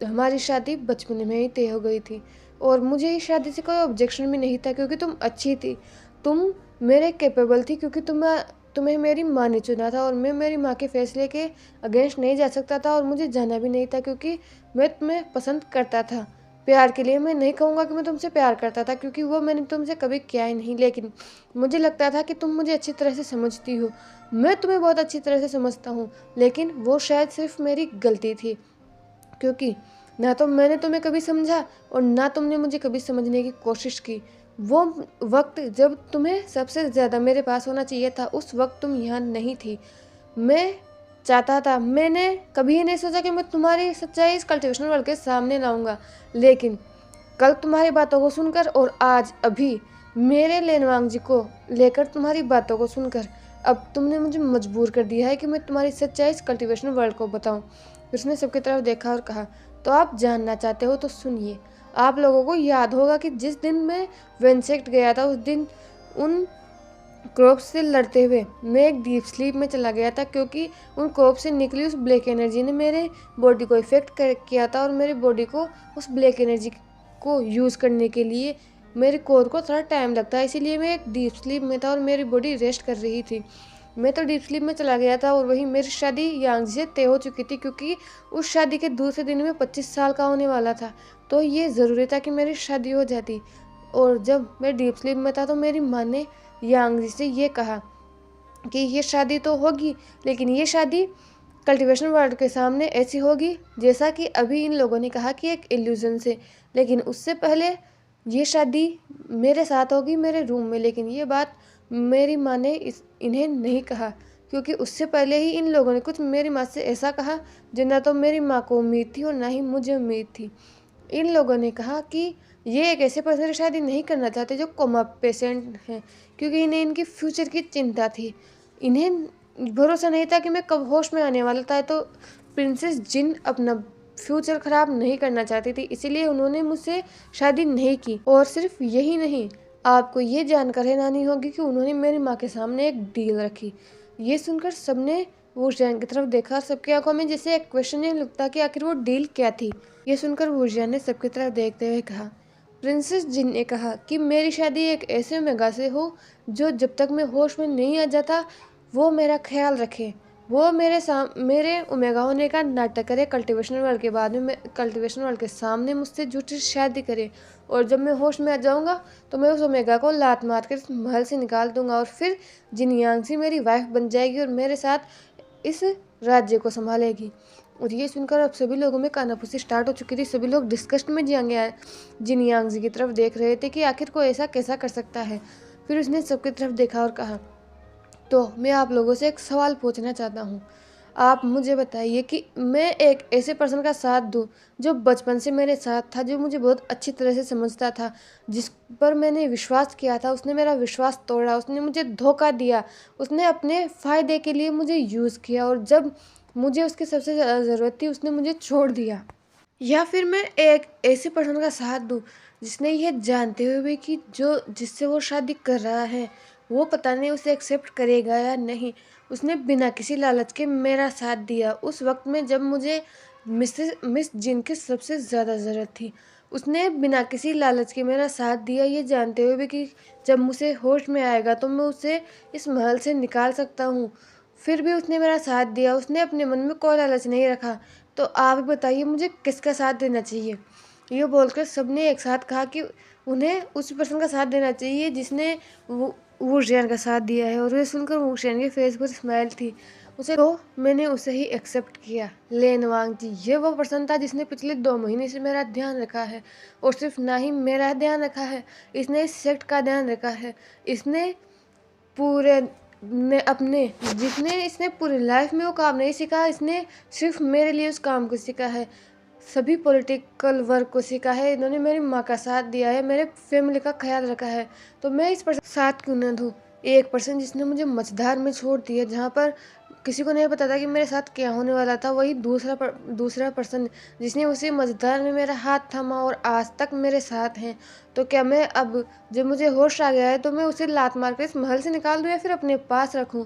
S1: हमारी शादी बचपन में ही तय हो गई थी, और मुझे इस शादी से कोई ऑब्जेक्शन भी नहीं था, क्योंकि तुम अच्छी थी, तुम मेरे कैपेबल थी, क्योंकि तुम्हें मेरी माँ ने चुना था, और मैं मेरी माँ के फैसले के अगेंस्ट नहीं जा सकता था, और मुझे जाना भी नहीं था, क्योंकि मैं तुम्हें पसंद करता था। प्यार के लिए मैं नहीं कहूँगा कि मैं तुमसे प्यार करता था, क्योंकि वो मैंने तुमसे कभी किया ही नहीं, लेकिन मुझे लगता था कि तुम मुझे अच्छी तरह से समझती हो। मैं तुम्हें बहुत अच्छी तरह से समझता हूँ, लेकिन वो शायद सिर्फ मेरी गलती थी, क्योंकि ना तो मैंने तुम्हें कभी समझा और ना तुमने मुझे कभी समझने की कोशिश की। वो वक्त जब तुम्हें सबसे ज़्यादा मेरे पास होना चाहिए था, उस वक्त तुम यहाँ नहीं थी। मैं चाहता था, मैंने कभी नहीं सोचा कि मैं तुम्हारी सच्चाई इस कल्टिवेशन वर्ल्ड के सामने लाऊंगा, लेकिन कल तुम्हारी बातों को सुनकर और आज अभी मेरे लेनवांग जी को लेकर तुम्हारी बातों को सुनकर अब तुमने मुझे मजबूर कर दिया है कि मैं तुम्हारी सच्चाई इस कल्टिवेशन वर्ल्ड को बताऊं। उसने सबकी तरफ देखा और कहा, तो आप जानना चाहते हो तो सुनिए। आप लोगों को याद होगा कि जिस दिन मैं वेंसेक्ट गया था, उस दिन उन क्रॉप्स से लड़ते हुए मैं एक डीप स्लीप में चला गया था, क्योंकि उन क्रॉप से निकली उस ब्लैक एनर्जी ने मेरे बॉडी को इफेक्ट किया था, और मेरे बॉडी को उस ब्लैक एनर्जी को यूज़ करने के लिए मेरे कोर को थोड़ा टाइम लगता है। इसीलिए मैं एक डीप स्लीप में था और मेरी बॉडी रेस्ट कर रही थी। मैं तो डीप स्लीप में चला गया था, और वही मेरी शादी यांग जी से तय हो चुकी थी, क्योंकि उस शादी के दूसरे दिन में 25 साल का होने वाला था। तो ये ज़रूरी था कि मेरी शादी हो जाती। और जब मैं डीप स्लीप में था तो मेरी माँ ने यांग जी से ये कहा कि ये शादी तो होगी, लेकिन ये शादी कल्टिवेशन वर्ल्ड के सामने ऐसी होगी जैसा कि अभी इन लोगों ने कहा कि एक इल्यूजन से। लेकिन उससे पहले ये शादी मेरे साथ होगी मेरे रूम में। लेकिन ये बात मेरी माँ ने इन्हें नहीं कहा, क्योंकि उससे पहले ही इन लोगों ने कुछ मेरी माँ से ऐसा कहा जो ना तो मेरी माँ को उम्मीद थी और ना ही मुझे उम्मीद थी। इन लोगों ने कहा कि ये एक ऐसे पर्सन से शादी नहीं करना चाहते जो कोमा पेशेंट हैं, क्योंकि इन्हें इनकी फ्यूचर की चिंता थी। इन्हें भरोसा नहीं था कि मैं कब होश में आने वाला था। तो प्रिंसेस जिन अपना फ्यूचर ख़राब नहीं करना चाहती थी, इसीलिए उन्होंने मुझसे शादी नहीं की। और सिर्फ यही नहीं, आपको ये जानकर हैरानी होगी कि उन्होंने मेरी माँ के सामने एक डील रखी। ये सुनकर सबने वुशियान की तरफ देखा और सबकी आंखों में जैसे एक क्वेश्चन लगता कि आखिर वो डील क्या थी। ये सुनकर वुशियान ने सबकी तरफ देखते हुए कहा, प्रिंसेस जिन ने कहा कि मेरी शादी एक ऐसे ओमेगा से हो जो जब तक मैं होश में नहीं आ जाता वो मेरा ख्याल रखे। वो मेरे ओमेगा होने का नाटक करे, कल्टीवेशन वर्ल्ड के बाद में कल्टीवेशन वर्ल्ड के सामने मुझसे झूठी शादी करे, और जब मैं होश में आ जाऊंगा तो मैं उस ओमेगा को लात मार कर महल से निकाल दूंगा, और फिर जिन यांगसी मेरी वाइफ बन जाएगी और मेरे साथ इस राज्य को संभालेगी। और ये सुनकर अब सभी लोगों में कानाफूसी स्टार्ट हो चुकी थी। सभी लोग डिस्कस्ट में जिन यांगजी की तरफ देख रहे थे कि आखिर कोई ऐसा कैसा कर सकता है। फिर उसने सबकी तरफ देखा और कहा, तो मैं आप लोगों से एक सवाल पूछना चाहता हूँ। आप मुझे बताइए कि मैं एक ऐसे पर्सन का साथ दूँ जो बचपन से मेरे साथ था, जो मुझे बहुत अच्छी तरह से समझता था, जिस पर मैंने विश्वास किया था, उसने मेरा विश्वास तोड़ा, उसने मुझे धोखा दिया, उसने अपने फ़ायदे के लिए मुझे यूज़ किया, और जब मुझे उसकी सबसे ज़्यादा ज़रूरत थी उसने मुझे छोड़ दिया। या फिर मैं एक ऐसे पर्सन का साथ दूँ जिसने यह जानते हुए भी कि जो जिससे वो शादी कर रहा है वो पता नहीं उसे एक्सेप्ट करेगा या नहीं, उसने बिना किसी लालच के मेरा साथ दिया उस वक्त में जब मुझे मिस जिन की सबसे ज़्यादा ज़रूरत थी। उसने बिना किसी लालच के मेरा साथ दिया, ये जानते हुए भी कि जब मुझे होश में आएगा तो मैं उसे इस महल से निकाल सकता हूँ। फिर भी उसने मेरा साथ दिया, उसने अपने मन में कोई लालच नहीं रखा। तो आप बताइए मुझे किसका साथ देना चाहिए। ये बोलकर सबने एक साथ कहा कि उन्हें उस पर्सन का साथ देना चाहिए जिसने वुशियान का साथ दिया है। और ये सुनकर वुशियान के फेस पर स्माइल थी। उसे तो मैंने उसे ही एक्सेप्ट किया। लेन वांग जी ये वो पर्सन था जिसने पिछले 2 महीने से मेरा ध्यान रखा है, और सिर्फ ना ही मेरा ध्यान रखा है, इसने इस सेक्ट का ध्यान रखा है। इसने पूरे ने अपने जितने इसने पूरी लाइफ में वो काम नहीं सीखा, इसने सिर्फ मेरे लिए उस काम को सीखा है, सभी पॉलिटिकल वर्क को सीखा है। इन्होंने मेरी माँ का साथ दिया है, मेरे फैमिली का ख्याल रखा है, तो मैं इस पर्सन साथ क्यों न दूँ। एक पर्सन जिसने मुझे मझधार में छोड़ दिया, जहाँ पर किसी को नहीं पता था कि मेरे साथ क्या होने वाला था, वही दूसरा पर्सन जिसने उसी मझधार में मेरा हाथ थामा और आज तक मेरे साथ हैं। तो क्या मैं अब जब मुझे होश आ गया है तो मैं उसे लात मार कर इस महल से निकाल दूँ या फिर अपने पास रखूँ।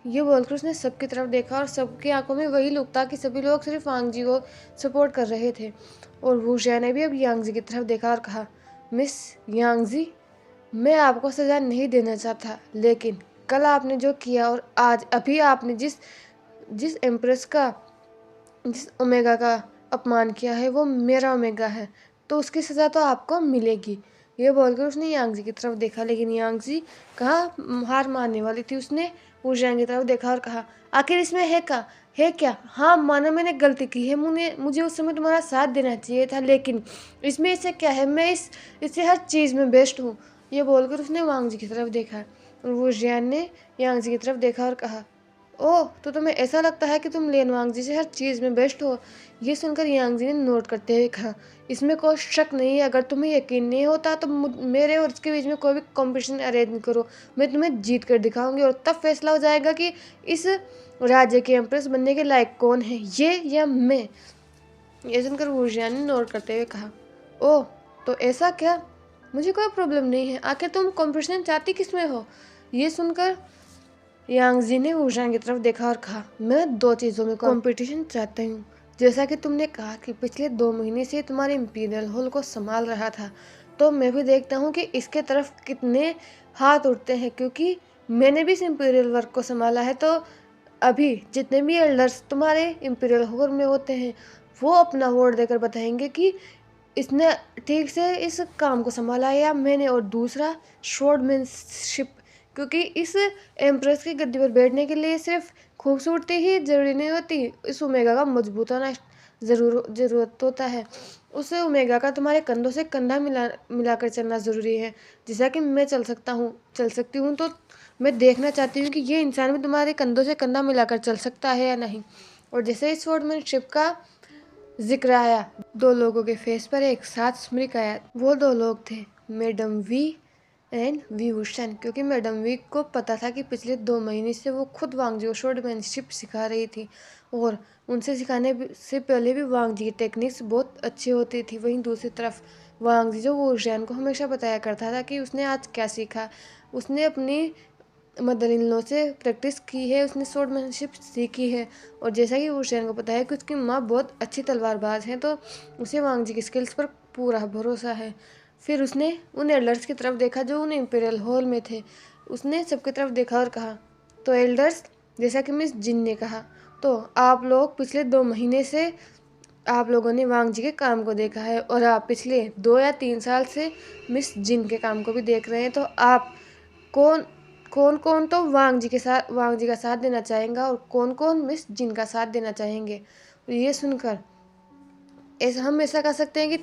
S1: ये बोलकर उसने सबकी तरफ देखा और सबकी आंखों में वही लुक था कि सभी लोग सिर्फ यांगजी को सपोर्ट कर रहे थे। और वुशिया ने भी अब यांगजी की तरफ देखा और कहा, मिस यांगजी, मैं आपको सज़ा नहीं देना चाहता, लेकिन कल आपने जो किया और आज अभी आपने जिस जिस एम्प्रेस का जिस ओमेगा का अपमान किया है वो मेरा ओमेगा है, तो उसकी सज़ा तो आपको मिलेगी। ये बोलकर उसने यांगजी की तरफ देखा, लेकिन यांगजी कहाँ हार मानने वाली थी। उसने वुशियान की तरफ देखा और कहा, आखिर इसमें है क्या। हाँ माना मैंने गलती की है, मुझे उस समय तुम्हारा साथ देना चाहिए था, लेकिन इसमें इससे क्या है, मैं इससे हर चीज़ में बेस्ट हूँ। ये बोलकर उसने वांगजी की तरफ देखा और वुशियान ने यांगजी की तरफ देखा और कहा, ओह तो तुम्हें ऐसा लगता है कि तुम लेन वांगजी से हर चीज़ में बेस्ट हो। ये सुनकर यांगजी ने नोट करते हुए कहा, इसमें कोई शक नहीं है। अगर तुम्हें यकीन नहीं होता तो मेरे और इसके बीच में कोई भी कंपटीशन अरेंज करो, मैं तुम्हें जीत कर दिखाऊंगी और तब फैसला हो जाएगा कि इस राज्य के एम्प्रेस बनने के लायक कौन है, ये या मैं। ये सुनकर वुशियान ने नोट करते हुए कहा, ओह तो ऐसा क्या, मुझे कोई प्रॉब्लम नहीं है, आखिर तुम कंपटीशन चाहती किस में हो। ये सुनकर यांगजी ने वुशियान की तरफ देखा और कहा, मैं 2 चीज़ों में कंपटीशन चाहती हूँ। जैसा कि तुमने कहा कि पिछले 2 महीने से तुम्हारे इंपीरियल हॉल को संभाल रहा था, तो मैं भी देखता हूँ कि इसके तरफ कितने हाथ उठते हैं, क्योंकि मैंने भी इस इंपीरियल वर्क को संभाला है। तो अभी जितने भी एल्डर्स तुम्हारे इंपीरियल हॉल में होते हैं वो अपना वोट देकर बताएंगे कि इसने ठीक से इस काम को संभाला है या मैंने। और दूसरा शोर्डमैनशिप, क्योंकि इस एम्प्रेस की गद्दी पर बैठने के लिए सिर्फ खूबसूरती ही जरूरी नहीं होती, इस ओमेगा का मजबूत होना ज़रूरत होता है। उस ओमेगा का तुम्हारे कंधों से कंधा मिलाकर चलना ज़रूरी है। जैसा कि मैं चल सकती हूँ, तो मैं देखना चाहती हूँ कि ये इंसान भी तुम्हारे कंधों से कंधा मिलाकर चल सकता है या नहीं। और जैसे इस स्वॉर्डमैनशिप का जिक्र आया। 2 लोगों के फेस पर एक साथ स्मृक आया। वो 2 लोग थे मैडम वी एंड विभूषण, क्योंकि मैडम वी को पता था कि पिछले 2 महीने से वो खुद वांग जी को शॉर्टमैनशिप सिखा रही थी और उनसे सिखाने से पहले भी वांग जी की टेक्निक्स बहुत अच्छी होती थी। वहीं दूसरी तरफ वांग जी जो वो जैन को हमेशा बताया करता था कि उसने आज क्या सीखा। उसने अपनी मदर इन लॉ से प्रैक्टिस की है, उसने स्वॉर्डमैनशिप सीखी है और जैसा कि वो शैन को पता है कि उसकी माँ बहुत अच्छी तलवारबाज हैं, तो उसे वांग जी की स्किल्स पर पूरा भरोसा है। फिर उसने उन एल्डर्स की तरफ देखा जो उन इम्पीरियल हॉल में थे। उसने सबकी तरफ देखा और कहा, तो एल्डर्स, जैसा कि मिस जिन ने कहा, तो आप लोग पिछले 2 महीने से आप लोगों ने वांग जी के काम को देखा है और आप पिछले 2 या 3 साल से मिस जिन के काम को भी देख रहे हैं। तो आप कौन कौन कौन तो वांग जी का साथ देना चाहेंगे और कौन कौन मिस जिन का साथ देना चाहेंगे। ये सुनकर ऐसा हम ऐसा कर सकते हैं कि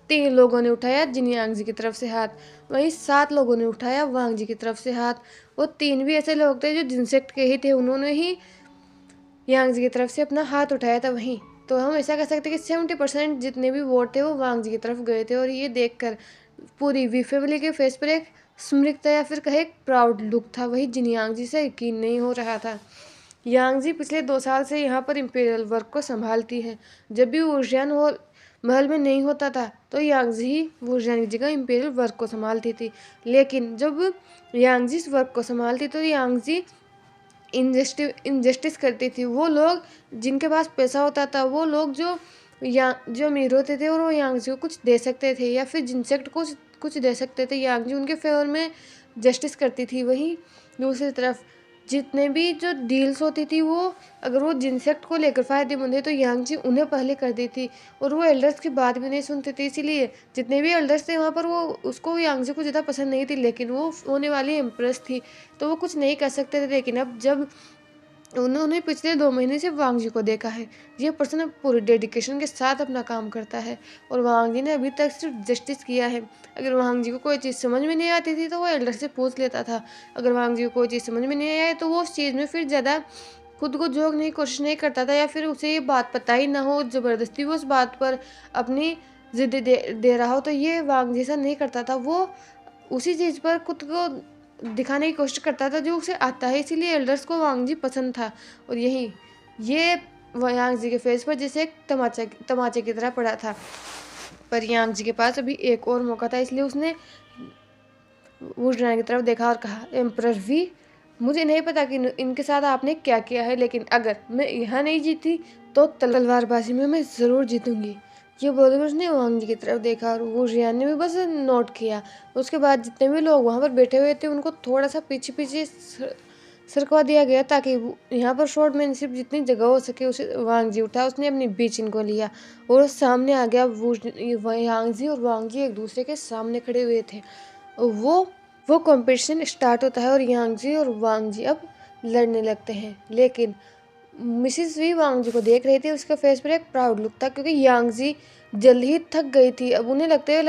S1: 3 लोगों ने उठाया जिन यांग जी की तरफ से हाथ, वहीं 7 लोगों ने उठाया वांग जी की तरफ से हाथ। वो 3 भी ऐसे लोग थे जो जिन सेक्ट के ही थे, उन्होंने ही यांग जी की तरफ से अपना हाथ उठाया था। वहीं तो हम ऐसा कर सकते हैं कि 70% जितने भी वोट थे वो वांग जी की तरफ गए थे। और ये देखकर पूरी वी फैमिली के फेस पर एक स्मृकता या फिर कहे एक प्राउड लुक था। वही जिन यांग जी से यकीन नहीं हो रहा था। यांग जी पिछले 2 साल से यहाँ पर इम्पीरियल वर्क को संभालती है। जब भी वुजियान हॉल महल में नहीं होता था तो यांग जी ही वुजियान की जगह इम्पीरियल वर्क को संभालती थी। लेकिन जब यांग जी इस वर्क को संभालती तो यांग जी इनजस्टिस करती थी। वो लोग जिनके पास पैसा होता था, वो लोग जो अमीर होते थे और वो यांग जी को कुछ दे सकते थे या फिर जिनसेक्ट को कुछ दे सकते थे, यांग जी उनके फेवर में जस्टिस करती थी। वहीं दूसरी तरफ जितने भी जो डील्स होती थी वो अगर वो जिनसेक्ट को लेकर फ़ायदेमंद है तो यांग जी उन्हें पहले कर दी थी और वो एल्डर्स की बात भी नहीं सुनते थे। इसीलिए जितने भी एल्डर्स थे वहाँ पर वो उसको यांग जी को ज़्यादा पसंद नहीं थी, लेकिन वो होने वाली एम्प्रेस थी तो वो कुछ नहीं कर सकते थे। लेकिन अब जब उन्होंने पिछले 2 महीने से वांग जी को देखा है, ये पर्सन पूरी डेडिकेशन के साथ अपना काम करता है और वांग जी ने अभी तक सिर्फ जस्टिस किया है। अगर वांग जी को कोई चीज़ समझ में नहीं आती थी तो वो एल्डर से पूछ लेता था। अगर वांग जी को कोई चीज़ समझ में नहीं आए तो वो उस चीज़ में फिर ज़्यादा खुद को जोड़ने की कोशिश नहीं करता था या फिर उसे ये बात पता ही ना हो, ज़बरदस्ती वो उस बात पर अपनी ज़िद दे रहा हो, तो ये वांग जैसा नहीं करता था। वो उसी चीज़ पर खुद को दिखाने की कोशिश करता था जो उसे आता है। इसीलिए एल्डर्स को वांग जी पसंद था और ये यांग जी के फेस पर जैसे एक तमाचे की तरह पड़ा था। पर यांग जी के पास अभी एक और मौका था, इसलिए उसने वुडरान की तरफ देखा और कहा, एम्परर वी, मुझे नहीं पता कि इनके साथ आपने क्या किया है, लेकिन अगर मैं यहाँ नहीं जीती तो तलवारबाजी में मैं ज़रूर जीतूंगी। ये बोलकर उसने वांग जी की तरफ देखा और वो रियान ने भी बस नोट किया। उसके बाद जितने भी लोग वहाँ पर बैठे हुए थे उनको थोड़ा सा पीछे पीछे सरकवा दिया गया ताकि यहाँ पर शॉर्टमैनशिप जितनी जगह हो सके उसे वांग जी उठा। उसने अपनी बीच इनको लिया और सामने आ गया। वो यांग जी और वांग जी एक दूसरे के सामने खड़े हुए थे। वो कंपटीशन स्टार्ट होता है और यांग जी और वांग जी अब लड़ने लगते हैं। लेकिन मिसिस वी वांग जी को देख रही थी, उसके फेस पर एक प्राउड लुक था क्योंकि यांग जी जल्द ही थक गई थी। अब उन्हें लड़ते हुए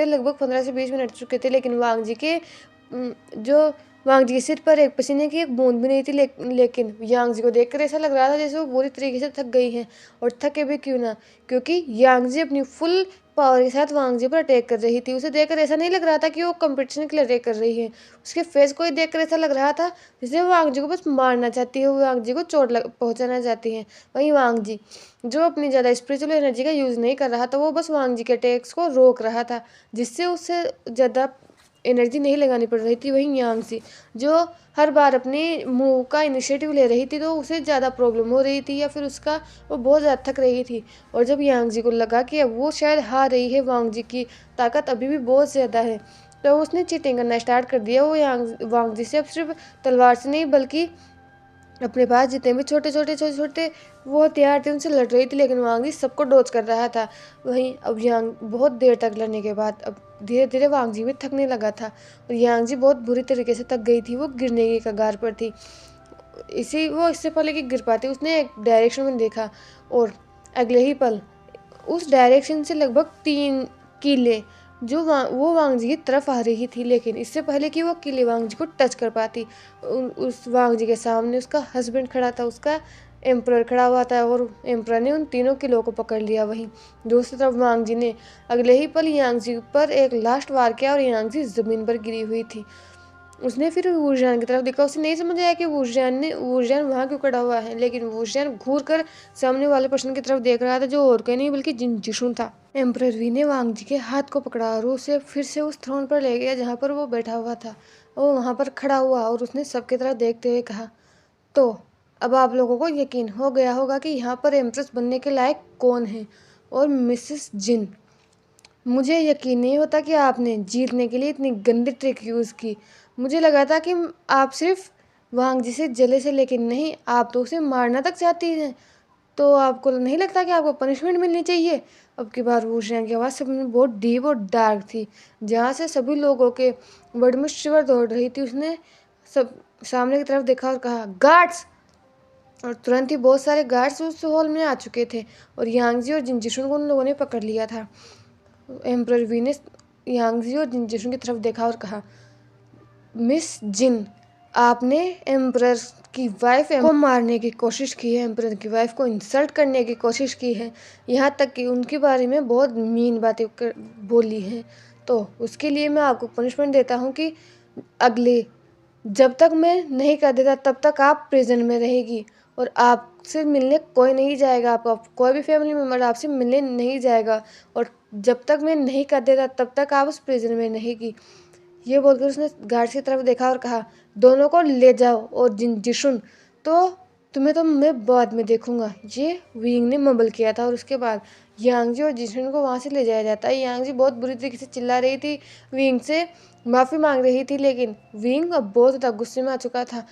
S1: लगभग 15 से 20 मिनट चुके थे, लेकिन वांग जी के सिर पर एक पसीने की एक बूंद भी नहीं थी। लेकिन यांग जी को देखकर ऐसा लग रहा था जैसे वो बुरी तरीके से थक गई हैं, और थके भी क्यों ना, क्योंकि यांग जी अपनी फुल पावर के साथ वांग जी पर अटैक कर रही थी। उसे देखकर ऐसा नहीं लग रहा था कि वो कंपटीशन के लिए अटैक कर रही है। उसके फेस को ही देखकर ऐसा लग रहा था जैसे वो वांग जी को बस मारना चाहती है, वो वांग जी को चोट पहुंचाना चाहती है। वहीं वांग जी जो अपनी ज़्यादा स्पिरिचुअल एनर्जी का यूज़ नहीं कर रहा था, वो बस वांग जी के अटैक्स को रोक रहा था जिससे उससे ज़्यादा एनर्जी नहीं लगानी पड़ रही थी। वहीं यांग सी जो हर बार अपने मूव का इनिशिएटिव ले रही थी तो उसे ज़्यादा प्रॉब्लम हो रही थी या फिर वो बहुत ज़्यादा थक रही थी। और जब यांग जी को लगा कि अब वो शायद हार रही है, वांग जी की ताकत अभी भी बहुत ज़्यादा है, तो उसने चीटिंग करना स्टार्ट कर दिया। वो वांग जी से अब सिर्फ तलवार से नहीं बल्कि अपने पास जितने भी छोटे छोटे वो हथियार थे उनसे लड़ रही थी, लेकिन वांग जी सबको डॉज कर रहा था। वहीं अब यांग बहुत देर तक लड़ने के बाद अब धीरे धीरे वांग जी भी थकने लगा था और यांग जी बहुत बुरी तरीके से थक गई थी। वो गिरने की कगार पर थी। इससे पहले कि गिर पाती उसने एक डायरेक्शन में देखा और अगले ही पल उस डायरेक्शन से लगभग 3 कीले वो वांग जी की तरफ आ रही थी। लेकिन इससे पहले कि वो कीले वांग जी को टच कर पाती, उस वांग जी के सामने उसका हस्बैंड खड़ा था, उसका एम्परर खड़ा हुआ था और एम्परर ने उन तीनों किलों को पकड़ लिया। वहीं दूसरी तरफ वांग जी ने अगले ही पल यांगजी पर एक लास्ट वार किया और यांगजी जमीन पर गिरी हुई थी। उसने फिर वूजियान की तरफ देखा। उसे नहीं समझ आया कि वूजियान वहाँ क्यों खड़ा हुआ है, लेकिन वूजियान घूर कर सामने वाले पर्सन की तरफ देख रहा था, जो और कोई नहीं बल्कि जिशुन था। एम्परर वी ने वांग जी के हाथ को पकड़ा और उसे फिर से उस थ्रोन पर ले गया जहाँ पर वो बैठा हुआ था। वो वहाँ पर खड़ा हुआ और उसने सबकी तरफ देखते हुए कहा, तो अब आप लोगों को यकीन हो गया होगा कि यहाँ पर एम्प्रेस बनने के लायक कौन है। और मिसेस जिन, मुझे यकीन नहीं होता कि आपने जीतने के लिए इतनी गंदी ट्रिक यूज़ की। मुझे लगा था कि आप सिर्फ वांग जी से जले से, लेकिन नहीं, आप तो उसे मारना तक चाहती हैं। तो आपको नहीं लगता कि आपको पनिशमेंट मिलनी चाहिए? अब की बार वूशियान की आवाज़ सब में बहुत डीप और डार्क थी, जहाँ से सभी लोगों के बड़ी में शिवर दौड़ रही थी। उसने सब सामने की तरफ देखा और कहा, गार्ड्स! और तुरंत ही बहुत सारे गार्ड्स उस हॉल में आ चुके थे और यांगजी और जिनजिशुन को उन लोगों ने पकड़ लिया था। एम्परर वी ने यांगजी और जिनजिशुन की तरफ देखा और कहा, मिस जिन, आपने एम्परर की वाइफ को मारने की कोशिश की है, एम्परर की वाइफ को इंसल्ट करने की कोशिश की है, यहाँ तक कि उनके बारे में बहुत मीन बातें बोली हैं। तो उसके लिए मैं आपको पनिशमेंट देता हूँ कि अगले जब तक मैं नहीं कर देता तब तक आप प्रिजन में रहेगी और आपसे मिलने कोई नहीं जाएगा। आप कोई भी फैमिली मेम्बर आपसे मिलने नहीं जाएगा और जब तक मैं नहीं कर देता तब तक आप उस प्रिजन में रहेगी। ये बोलकर उसने गार्ड्स की तरफ देखा और कहा, दोनों को ले जाओ और जिशुन, तो तुम्हें तो मैं बाद में देखूंगा। ये विंग ने मबल किया था और उसके बाद यांगजी और जिशुन को वहाँ से ले जाया जाता है। यांगजी बहुत बुरी तरीके से चिल्ला रही थी, विंग से माफ़ी मांग रही थी, लेकिन विंग अब बहुत ज़्यादा गुस्से में आ चुका था।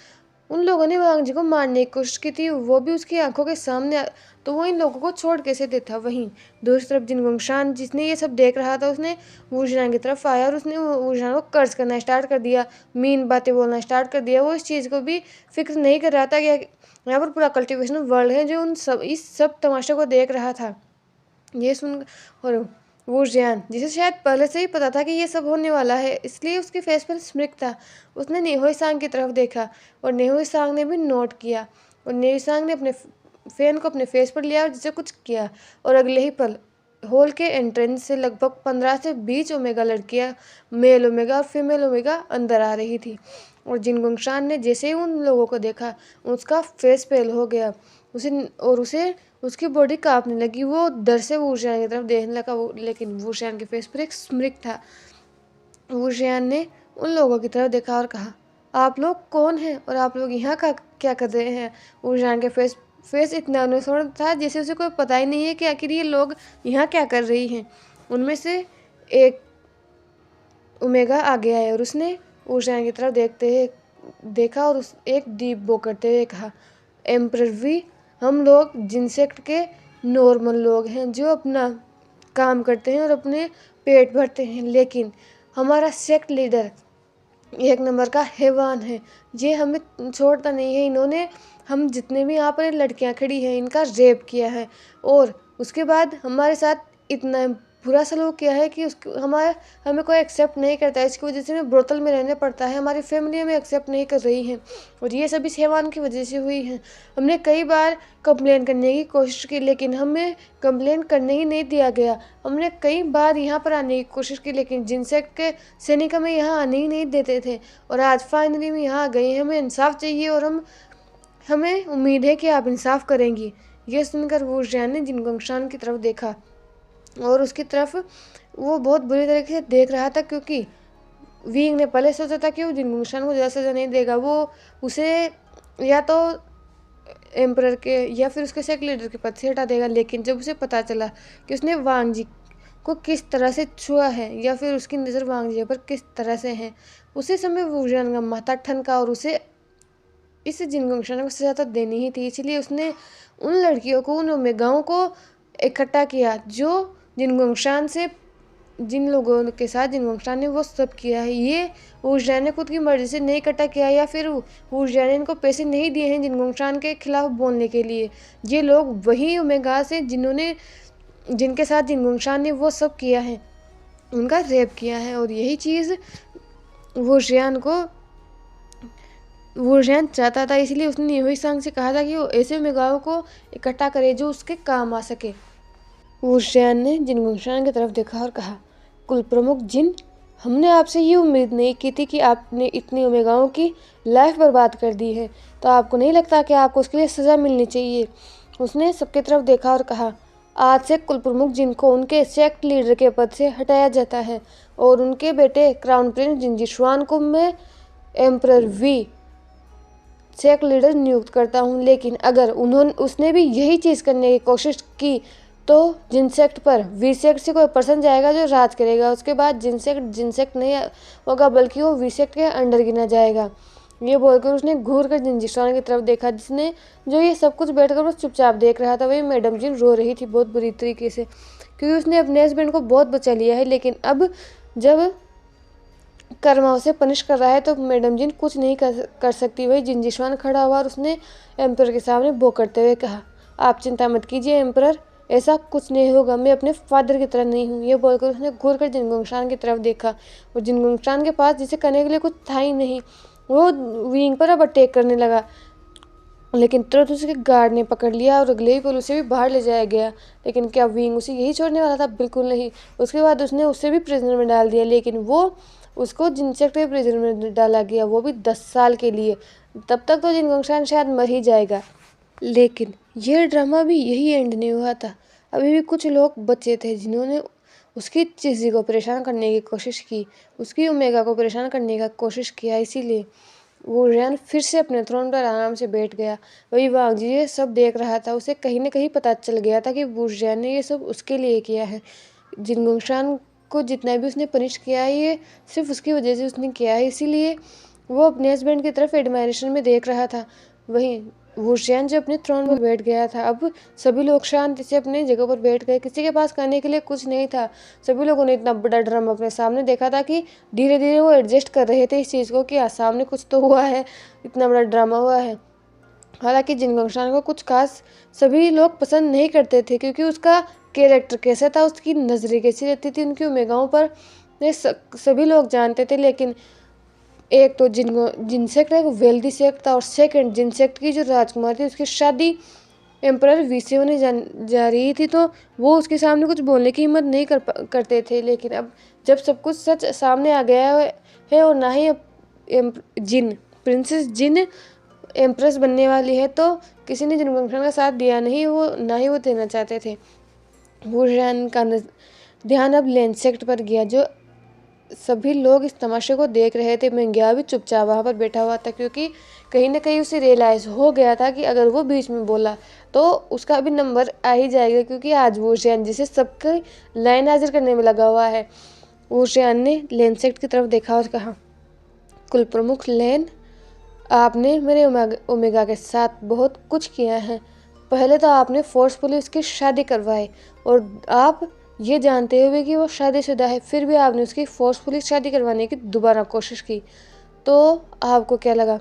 S1: उन लोगों ने वांग जी को मारने की कोशिश की थी, वो भी उसकी आंखों के सामने, तो वो इन लोगों को छोड़ कैसे देता। वहीं दूसरी तरफ जिनगोंगशान, जिसने ये सब देख रहा था, उसने वूजियान की तरफ आया और उसने वूजियान को कर्ज करना स्टार्ट कर दिया, मीन बातें बोलना स्टार्ट कर दिया। वो इस चीज़ को भी फिक्र नहीं कर रहा था कि यहाँ पर पूरा कल्टिवेशन वर्ल्ड है जो इस सब तमाशे को देख रहा था। ये सुन और वूजियान, जिसे शायद पहले से ही पता था कि ये सब होने वाला है, इसलिए उसके फेस पर स्मिक था। उसने नेहुई सांग की तरफ देखा और नेहुई सांग ने भी नोट किया और नेहुई सांग ने अपने फैन को अपने फेस पर लिया और जिसे कुछ किया और अगले ही पल हॉल के एंट्रेंस से लगभग 15 से 20 ओमेगा लड़कियां, मेल ओमेगा और फीमेल ओमेगा अंदर आ रही थी। और जिनगोंगशान ने जैसे ही उन लोगों को देखा, उसका फेस पेल हो गया, उसे उसकी बॉडी कांपने लगी। वो डर से वूशियान की तरफ देखने लगा, लेकिन वूशियान के फेस पर एक स्मिक था। वूशियान ने उन लोगों की तरफ देखा और कहा, आप लोग कौन हैं और आप लोग यहाँ का क्या कर रहे हैं? वूशियान के फेस इतना अनुसरण था जैसे उसे कोई पता ही नहीं है कि आखिर ये लोग यहाँ क्या कर रही हैं। उनमें से एक ओमेगा आगे आया और उसने वूशियान की तरफ देखा और एक डीप बो करते हुए कहा, एम्परर वी, हम लोग जिनसेक्ट के नॉर्मल लोग हैं जो अपना काम करते हैं और अपने पेट भरते हैं, लेकिन हमारा सेक्ट लीडर एक नंबर का हैवान है। ये हमें छोड़ता नहीं है। इन्होंने हम जितने भी यहाँ पर लड़कियाँ खड़ी हैं इनका रेप किया है और उसके बाद हमारे साथ इतना बुरा सलूक किया है कि हमें कोई एक्सेप्ट नहीं करता है। इसकी वजह से हमें ब्रोतल में रहने पड़ता है, हमारी फैमिली हमें एक्सेप्ट नहीं कर रही है और ये सब इस हैवान की वजह से हुई है। हमने कई बार कंप्लेन करने की कोशिश की, लेकिन हमें कंप्लेन करने ही नहीं दिया गया। हमने कई बार यहाँ पर आने की कोशिश की, लेकिन जिनसेक्ट के सैनिक हमें यहाँ आने ही नहीं देते थे और आज फाइनली हम यहाँ आ गए हैं। हमें इंसाफ चाहिए और हमें उम्मीद है कि आप इंसाफ करेंगी। ये सुनकर वूजियान ने जिनगोंगशान की तरफ देखा और उसकी तरफ वो बहुत बुरी तरीके से देख रहा था, क्योंकि विंग ने पहले सोचा था कि वो जिनगोंगशान को ज़्यादा सज़ा नहीं देगा, वो उसे या तो एम्परर के या फिर उसके सेक्ट लीडर के पद से हटा देगा। लेकिन जब उसे पता चला कि उसने वांग जी को किस तरह से छुआ है या फिर उसकी नज़र वांग जी पर किस तरह से है, उसी समय वूजियान का माथा ठनका और उसे इस जिनगोंगशान को सज़ा तो देनी ही थी। इसलिए उसने उन लड़कियों को, उन ओमेगाओं को इकट्ठा किया जो जिन लोगों के साथ जिनगोंगशान ने वो सब किया है। ये वूजियान ने खुद की मर्जी से नहीं इकट्ठा किया या फिर वूजियान ने इनको पैसे नहीं दिए हैं जिनगोंगशान के खिलाफ बोलने के लिए। ये लोग वही ओमेगा से जिनके साथ जिनगोंगशान ने वो सब किया है, उनका रेप किया है और यही चीज़ वूजियान को वुरजियान चाहता था, इसलिए उसने यूही सांग से कहा था कि वो ऐसे ओमेगाओं को इकट्ठा करे जो उसके काम आ सके। वुरजियान ने जिनगुंगशान की तरफ देखा और कहा, कुल प्रमुख जिन, हमने आपसे ये उम्मीद नहीं की थी कि आपने इतनी ओमेगाओं की लाइफ बर्बाद कर दी है, तो आपको नहीं लगता कि आपको उसके लिए सज़ा मिलनी चाहिए। उसने सबकी तरफ देखा और कहा, आज से कुल प्रमुख जिनको उनके सेक्ट लीडर के पद से हटाया जाता है और उनके बेटे क्राउन प्रिंस जिंजीशुआन को मैं एम्परर वी सेक्ट लीडर नियुक्त करता हूँ। लेकिन अगर उसने भी यही चीज़ करने की कोशिश की तो जिनसेक्ट पर वीसेक्ट से कोई पर्सन जाएगा जो राज करेगा। उसके बाद जिनसेक्ट नहीं होगा बल्कि वो वीसेक्ट के अंडर गिना जाएगा। ये बोलकर उसने घूर कर जिंजीशुआन की तरफ देखा, जिसने जो ये सब कुछ बैठकर बस चुपचाप देख रहा था। वही मैडम जिन रो रही थी बहुत बुरी तरीके से, क्योंकि उसने अपने हस्बैंड को बहुत बचा लिया है, लेकिन अब जब कर्मा उसे पनिश कर रहा है तो मैडम जिन कुछ नहीं कर सकती। वही जिंजीशुआन खड़ा हुआ और उसने एम्पर के सामने बो करते हुए कहा, आप चिंता मत कीजिए एम्परर, ऐसा कुछ नहीं होगा, मैं अपने फादर की तरह नहीं हूँ। ये बोलकर उसने घूर कर जिनगुंगशान की तरफ देखा और जिनगुंगशान के पास जिसे करने के लिए कुछ था ही नहीं। वो विंग पर अब अटैक करने लगा, लेकिन तुरंत उसके गार्ड ने पकड़ लिया और अगले ही पल उसे भी बाहर ले जाया गया। लेकिन क्या विंग उसे यही छोड़ने वाला था? बिल्कुल नहीं। उसके बाद उसने उसे भी प्रिजनर में डाल दिया, लेकिन वो उसको जिनसेक्ट के प्रिजनर में डाला गया, वो भी 10 साल के लिए। तब तक तो जिनगुंगशान शायद मर ही जाएगा। लेकिन यह ड्रामा भी यही एंड नहीं हुआ था। अभी भी कुछ लोग बचे थे जिन्होंने उसकी चीज़ी को परेशान करने की कोशिश की, उसकी ओमेगा को परेशान करने का कोशिश किया। इसीलिए वुरजियान फिर से अपने थ्रोन पर आराम से बैठ गया। वही वांग जी ये सब देख रहा था। उसे कहीं न कहीं पता चल गया था कि वुरजियान ने ये सब उसके लिए किया है। जिनगुंगशान को जितना भी उसने पनिश किया है ये सिर्फ उसकी वजह से उसने किया है, इसीलिए वो अपने हस्बैंड की तरफ एडमायरेशन में देख रहा था। वहीं वुरजियान जो अपने थ्रोन पर बैठ गया था, अब सभी लोग शांति से अपनी जगह पर बैठ गए। किसी के पास करने के लिए कुछ नहीं था। सभी लोगों ने इतना बड़ा ड्रामा अपने सामने देखा था कि धीरे धीरे वो एडजस्ट कर रहे थे इस चीज़ को कि सामने कुछ तो हुआ है, इतना बड़ा ड्रामा हुआ है। हालांकि जिनगुंगशान को कुछ खास सभी लोग पसंद नहीं करते थे, क्योंकि उसका कैरेक्टर कैसा था, उसकी नज़रें कैसी रहती थी उनकी ओमेगाओं पर, ये सभी लोग जानते थे। लेकिन एक तो जिनसेक्ट एक वेल्दी सेक्ट था और सेकंड जिनसेक्ट की जो राजकुमार थी उसकी शादी एम्परर वी से होने जा रही थी, तो वो उसके सामने कुछ बोलने की हिम्मत नहीं करते थे। लेकिन अब जब सब कुछ सच सामने आ गया है और ना ही अब जिन प्रिंसेस जिन एम्प्रेस बनने वाली है, तो किसी ने जिनगुंगशान का साथ दिया नहीं, वो ना ही वो देना चाहते थे। वुरजियान का ध्यान अब लैंसेक्ट पर गया, जो सभी लोग इस तमाशे को देख रहे थे। मंग्या भी चुपचाप वहाँ पर बैठा हुआ था, क्योंकि कहीं ना कहीं उसे रियलाइज़ हो गया था कि अगर वो बीच में बोला तो उसका भी नंबर आ ही जाएगा, क्योंकि आज वुरजियान जिसे सबकी लाइन हाजिर करने में लगा हुआ है। वुरजियान ने लैंसेक्ट की तरफ देखा और कहा, कुल प्रमुख लैन, आपने मेरे ओमेगा के साथ बहुत कुछ किया है। पहले तो आपने फोर्सफुली उसकी शादी करवाई, और आप ये जानते हुए कि वो शादीशुदा है फिर भी आपने उसकी फोर्सफुली शादी करवाने की दोबारा कोशिश की। तो आपको क्या लगा?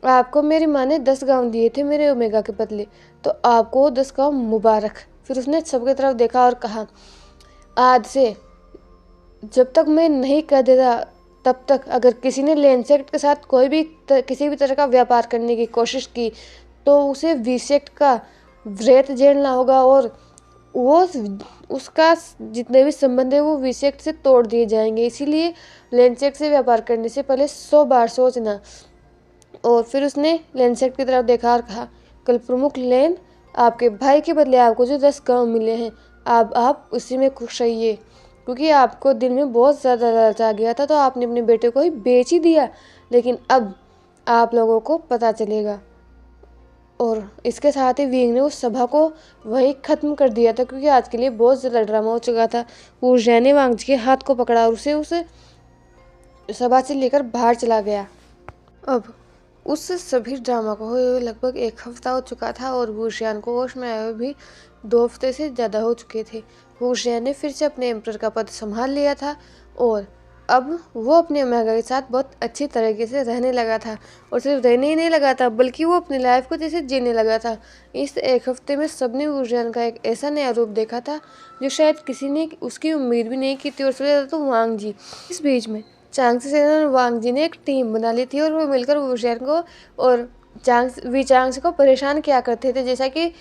S1: आपको मेरी माँ ने 10 गाँव दिए थे मेरे ओमेगा के बदले, तो आपको 10 गाँव मुबारक। फिर उसने सबकी तरफ देखा और कहा, आज से जब तक मैं नहीं कह देता तब तक अगर किसी ने लैंसेक्ट के साथ कोई भी किसी भी तरह का व्यापार करने की कोशिश की तो उसे वीसेक्ट का व्रेत झेलना होगा, और वो उसका जितने भी संबंध है वो वीसेक्ट से तोड़ दिए जाएंगे। इसीलिए लैंसेक्ट से व्यापार करने से पहले 100 बार सोचना। और फिर उसने लैंसेक्ट की तरफ देखा और कहा, कल प्रमुख लैन, आपके भाई के बदले आपको जो 10 गाँव मिले हैं, आप उसी में खुश रहिए, क्योंकि आपको दिल में बहुत ज़्यादा लालच आ गया था तो आपने अपने बेटे को ही बेच ही दिया। लेकिन अब आप लोगों को पता चलेगा। और इसके साथ ही विंग ने उस सभा को वही ख़त्म कर दिया था, क्योंकि आज के लिए बहुत ज़्यादा ड्रामा हो चुका था। वुरजियान ने वांग जी के हाथ को पकड़ा और उसे उस सभा से लेकर बाहर चला गया। अब उस सभी ड्रामा को हुए लगभग 1 हफ्ता हो चुका था और वुरजियान को होश में आए हुए भी 2 हफ्ते से ज़्यादा हो चुके थे। वुरजियान ने फिर से अपने एम्परर का पद संभाल लिया था और अब वो अपने ओमेगा के साथ बहुत अच्छी तरीके से रहने लगा था, और सिर्फ रहने ही नहीं लगा था बल्कि वो अपनी लाइफ को जैसे जीने लगा था। इस 1 हफ्ते में सबने वुरजियान का एक ऐसा नया रूप देखा था जो शायद किसी ने उसकी उम्मीद भी नहीं की थी, और सबसे ज़्यादा तो वांग जी। इस बीच में चांग सेन और वांग जी ने एक टीम बना ली थी और वो मिलकर वुशियान को और वी चांग को परेशान किया करते थे। जैसा कि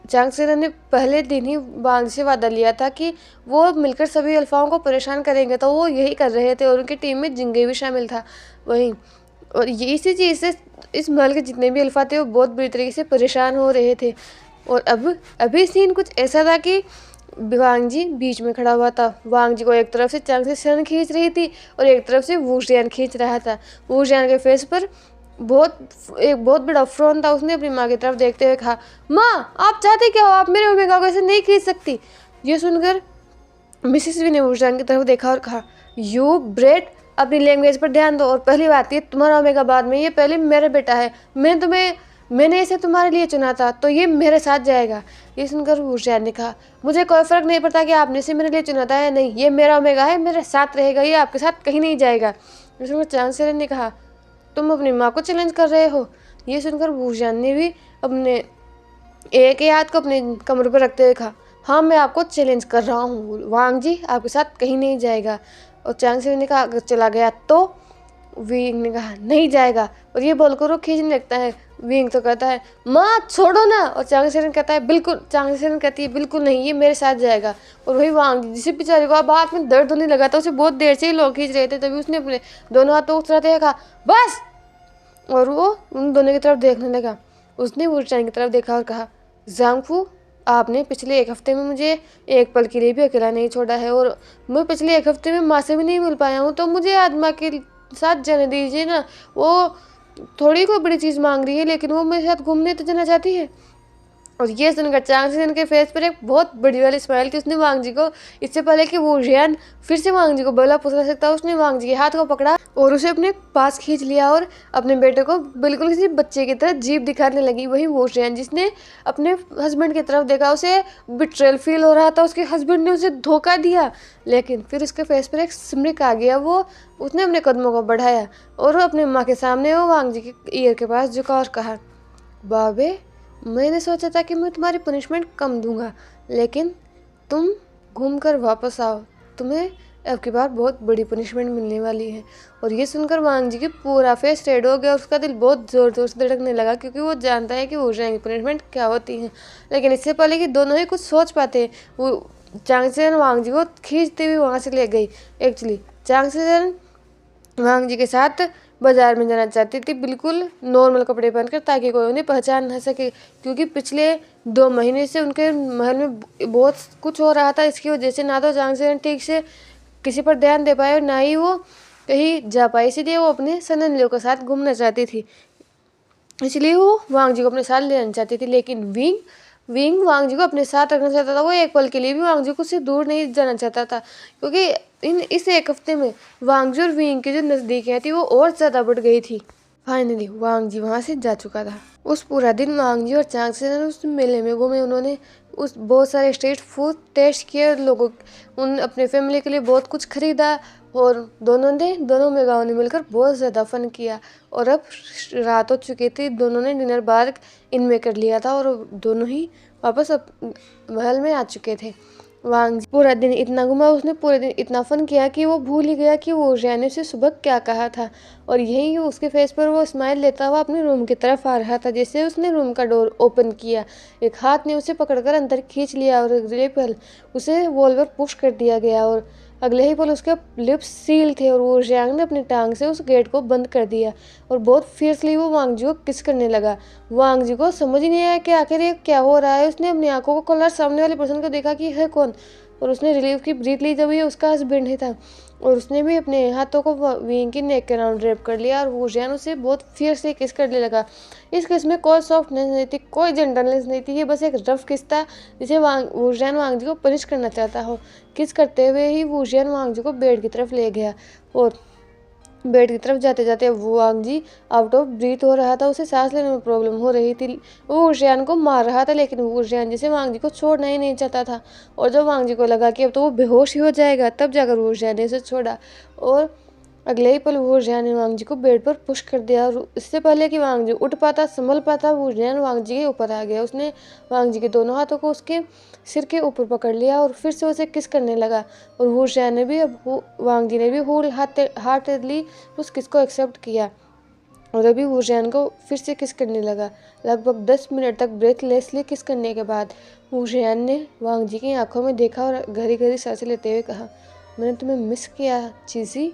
S1: चांग सेन ने पहले दिन ही वांग से वादा लिया था कि वो मिलकर सभी अल्फाओं को परेशान करेंगे, तो वो यही कर रहे थे और उनकी टीम में जिंगे भी शामिल था वहीं। और ये इसी चीज़ से इस महल के जितने भी अल्फा थे वो बहुत बुरी तरीके से परेशान हो रहे थे। और अब अभी सीन कुछ ऐसा था कि वांग जी बीच में खड़ा हुआ था। वांग जी को एक तरफ से चांग सेन खींच रही थी और एक तरफ से वुशियान खींच रहा था। वुशियान के फेस पर एक बहुत बड़ा फ्रॉन था। उसने अपनी माँ की तरफ देखते हुए कहा, माँ आप चाहते क्या हो, आप मेरे ओमेगा को ऐसे नहीं खींच सकती। ये सुनकर मिसिस वी ने वुशियान की तरफ देखा और कहा, यू ब्रेड, अपनी लैंग्वेज पर ध्यान दो। और पहली बात ये तुम्हारा ओमेगा बाद में, ये पहले मेरा बेटा है, मैंने इसे तुम्हारे लिए चुना था, तो ये मेरे साथ जाएगा। ये सुनकर वुशियान ने कहा, मुझे कोई फ़र्क नहीं पड़ता कि आपने इसे मेरे लिए चुना था या नहीं, ये मेरा ओमेगा है, मेरे साथ रहेगा, ये आपके साथ कहीं नहीं जाएगा। ये सुनकर चांग सेन ने कहा, तुम अपनी माँ को चैलेंज कर रहे हो। ये सुनकर वुशियान ने भी अपने एक हाथ को अपने कमर पर रखते हुए कहा, हाँ मैं आपको चैलेंज कर रहा हूँ, वांग जी आपके साथ कहीं नहीं जाएगा। और चांग सेन ने कहा, अगर चला गया तो। विंग ने कहा, नहीं जाएगा। और ये बोलकर वो खींचने लगता है। विंग तो कहता है, माँ छोड़ो ना। और चांग सेन कहता है, बिल्कुल। चांग सेन कहती है, बिल्कुल नहीं, ये मेरे साथ जाएगा। और वही वांग जिसे बेचारे को अब हाथ में दर्द होने लगा था, उसे बहुत देर से ही लोग खींच रहे थे, तभी उसने अपने दोनों हाथों को उठाते हुए कहा, बस। और वो उन दोनों की तरफ देखने लगा। उसने वुशियान की तरफ देखा और कहा, ज़ांगफू, आपने पिछले एक हफ्ते में मुझे एक पल के लिए भी अकेला नहीं छोड़ा है और मैं पिछले एक हफ्ते में माँ से भी नहीं मिल पाया हूँ, तो मुझे आज माँ के साथ जाने दीजिए ना। वो थोड़ी कोई बड़ी चीज़ मांग रही है, लेकिन वो मेरे साथ घूमने तो जाना चाहती है। और ये सुनकर चांग सेन के फेस पर एक बहुत बड़ी वाली स्माइल थी। उसने वांग जी को, इससे पहले कि वुशियान फिर से वांग जी को बोला पूछ सकता, उसने वांग जी के हाथ को पकड़ा और उसे अपने पास खींच लिया और अपने बेटे को बिल्कुल किसी बच्चे की तरह जीभ दिखाने लगी। वही वुशियान जिसने अपने हस्बैंड की तरफ देखा, उसे बिट्रेल फील हो रहा था, उसके हस्बैंड ने उसे धोखा दिया। लेकिन फिर उसके फेस पर एक स्मिक आ गया। उसने अपने कदमों को बढ़ाया और अपने माँ के सामने वो वांग जी के ईयर के पास झुका और कहा, बाबे, मैंने सोचा था कि मैं तुम्हारी पनिशमेंट कम दूंगा, लेकिन तुम घूम कर वापस आओ, तुम्हें अब की बार बहुत बड़ी पनिशमेंट मिलने वाली है। और ये सुनकर वांग जी की पूरा फेस रेड हो गया और उसका दिल बहुत ज़ोर ज़ोर से धड़कने लगा, क्योंकि वो जानता है कि वुशियान की पनिशमेंट क्या होती है। लेकिन इससे पहले कि दोनों ही कुछ सोच पाते, वो चांग सेन वांग जी को खींचते हुए वहाँ से ले गई। एक्चुअली चांग सेन वांग जी के साथ बाजार में जाना चाहती थी, बिल्कुल नॉर्मल कपड़े पहनकर, ताकि कोई उन्हें पहचान न सके, क्योंकि पिछले 2 महीने से उनके महल में बहुत कुछ हो रहा था। इसकी वजह से ना तो चांग सेन ठीक से किसी पर ध्यान दे पाए और ना ही वो कहीं जा पाई, इसलिए वो अपने सन इन लॉ के साथ घूमना चाहती थी, इसलिए वो वांग जी को अपने साथ ले जाना चाहती थी। लेकिन विंग वांग जी को अपने साथ रखना चाहता था। वो एक पल के लिए भी वांग जी को उससे दूर नहीं जाना चाहता था, क्योंकि इस एक हफ्ते में वांग जी और विंग की जो नज़दीकियाँ थी वो और ज़्यादा बढ़ गई थी। फाइनली वांग जी वहाँ से जा चुका था। उस पूरा दिन वांग जी और चांग सेन उस मेले में घूमे। उन्होंने उस बहुत सारे स्ट्रीट फूड टेस्ट किए, अपने फैमिली के लिए बहुत कुछ खरीदा और दोनों मेगाओं ने मिलकर बहुत ज़्यादा फन किया। और अब रात हो चुकी थी, दोनों ने डिनर बार इनमें कर लिया था और दोनों ही वापस महल में आ चुके थे। वांग जी पूरा दिन इतना घुमा, उसने पूरे दिन इतना फन किया कि वो भूल ही गया कि वो वुशियान ने उसे सुबह क्या कहा था। और यही उसके फेस पर वो स्माइल लेता हुआ अपने रूम की तरफ आ रहा था। जैसे उसने रूम का डोर ओपन किया, एक हाथ ने उसे पकड़कर अंदर खींच लिया और अगले पल उसे वॉल पर पुश कर दिया गया और अगले ही पल उसके लिप्स सील थे और वुशियान ने अपनी टांग से उस गेट को बंद कर दिया और बहुत फियर्सली वो वांग जी को किस करने लगा। वांग जी को समझ ही नहीं आया कि आखिर ये क्या हो रहा है। उसने अपनी आंखों को खोला, सामने वाले पर्सन को देखा कि है कौन, और उसने रिलीफ की ब्रीथ ली, जब ये उसका हस्बैंड ही था। और उसने भी अपने हाथों को विंग की नेक के राउंड ड्रैप कर लिया और वुशियान उसे बहुत फियर्सली किस करने लगा। इस किस में कोई सॉफ्टनेस नहीं थी, कोई जेंटलनेस नहीं थी, ये बस एक रफ किस था जिसे वुशियान वांग जी को पनिश करना चाहता हो। किस करते हुए ही वुशियान वांग जी को बेड की तरफ ले गया और बेड की तरफ जाते जाते वांग जी आउट ऑफ ब्रीथ हो रहा था, उसे सांस लेने में प्रॉब्लम हो रही थी। वो वुशियान को मार रहा था, लेकिन वुशियान जिसे वांग जी को छोड़ना ही नहीं चाहता था। और जब वांग जी को लगा कि अब तो वो बेहोश ही हो जाएगा, तब जाकर वुशियान ने उसे छोड़ा और अगले ही पल वुजियान ने वांग जी को बेड पर पुश कर दिया और इससे पहले कि वांग जी उठ पाता संभल पाता, वुजियान वांग जी के ऊपर आ गया। उसने वांग जी के दोनों हाथों को उसके सिर के ऊपर पकड़ लिया और फिर से उसे किस करने लगा। और वुजियान ने भी वांग जी ने भी होल हार्टेडली उस किस को एक्सेप्ट किया और अभी वुजियान को फिर से किस करने लगा। लगभग 10 मिनट तक ब्रेथलेसली किस करने के बाद वुजियान ने वांग जी की आंखों में देखा और घड़ी घड़ी सांसें लेते हुए कहा, मैंने तुम्हें मिस किया चीज़ी।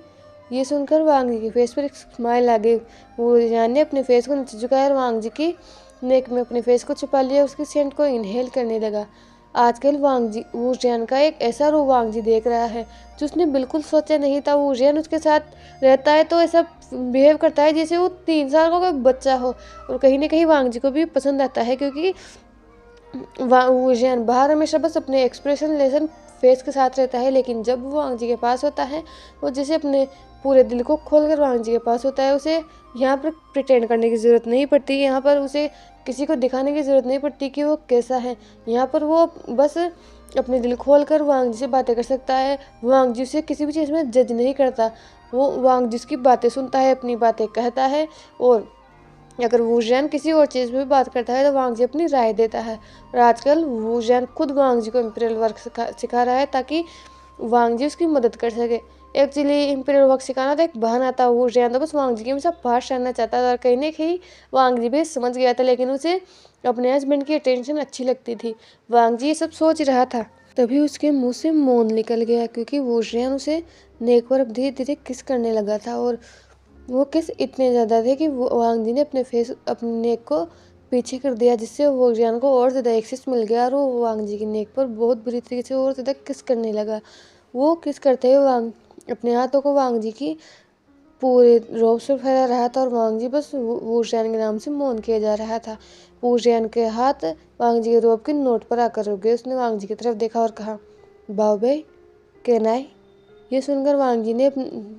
S1: ये सुनकर वांग जी के फेस पर एक स्माइल आ गई। वुजियान ने अपने फेस को नीचे झुकाया और वांग जी की नेक में अपने फेस को छुपा लिया, उसकी सेंट को इनहेल करने लगा। आजकल वुजियान का एक ऐसा रूप वांग जी देख रहा है जो उसने बिल्कुल सोचा नहीं था। वुजियान उसके साथ रहता है तो ऐसा बिहेव करता है जैसे वो 3 साल का कोई बच्चा हो, और कहीं ना कहीं वांग जी को भी पसंद आता है क्योंकि वुजियान बाहर हमेशा बस अपने एक्सप्रेशन लेसन फेस के साथ रहता है, लेकिन जब वो वांग जी के पास होता है वो जैसे अपने पूरे दिल को खोलकर वांग जी के पास होता है। उसे यहाँ पर प्रिटेंड करने की ज़रूरत नहीं पड़ती, यहाँ पर उसे किसी को दिखाने की ज़रूरत नहीं पड़ती कि वो कैसा है। यहाँ पर वो बस अपने दिल खोल कर वांग जी से बातें कर सकता है। वांग जी उसे किसी भी चीज़ में जज नहीं करता, वो वांग जी की बातें सुनता है, अपनी बातें कहता है, और अगर वुजियान किसी और चीज़ में बात करता है तो वांग जी अपनी राय देता है। और आजकल वुजियान खुद वांग जी को इम्पीरियल वर्क सिखा रहा है ताकि वांग जी उसकी मदद कर सके। एक्चुअली इम्पीरियल वर्क सिखाना तो एक बहाना था, वुजियान तो बस वांग जी के हमेशा पास रहना चाहता था और कहीं ना कहीं वांग जी भी समझ गया था, लेकिन उसे अपने हस्बैंड की अटेंशन अच्छी लगती थी। वांग जी ये सब सोच रहा था, तभी उसके मुंह से मौन निकल गया क्योंकि वुजियान उसे नेक पर धीरे धीरे किस करने लगा था। और वो किस इतने ज़्यादा थे कि वांग जी ने अपने नेक को पीछे कर दिया, जिससे वुजियान को और ज़्यादा एक्सेस मिल गया और वो वांग जी की नेक पर बहुत बुरी तरीके से और ज़्यादा किस करने लगा। वो किस करते हुए अपने हाथों को वांग जी की पूरे रोब से फैला रहा था और वांग जी बस वुजियान के नाम से मौन किया जा रहा था। वुजियान के हाथ वांग जी के रोब के नोट पर आकर रुक गए। उसने वांग जी की तरफ देखा और कहा, बाबे कैन आई। ये सुनकर वांग जी ने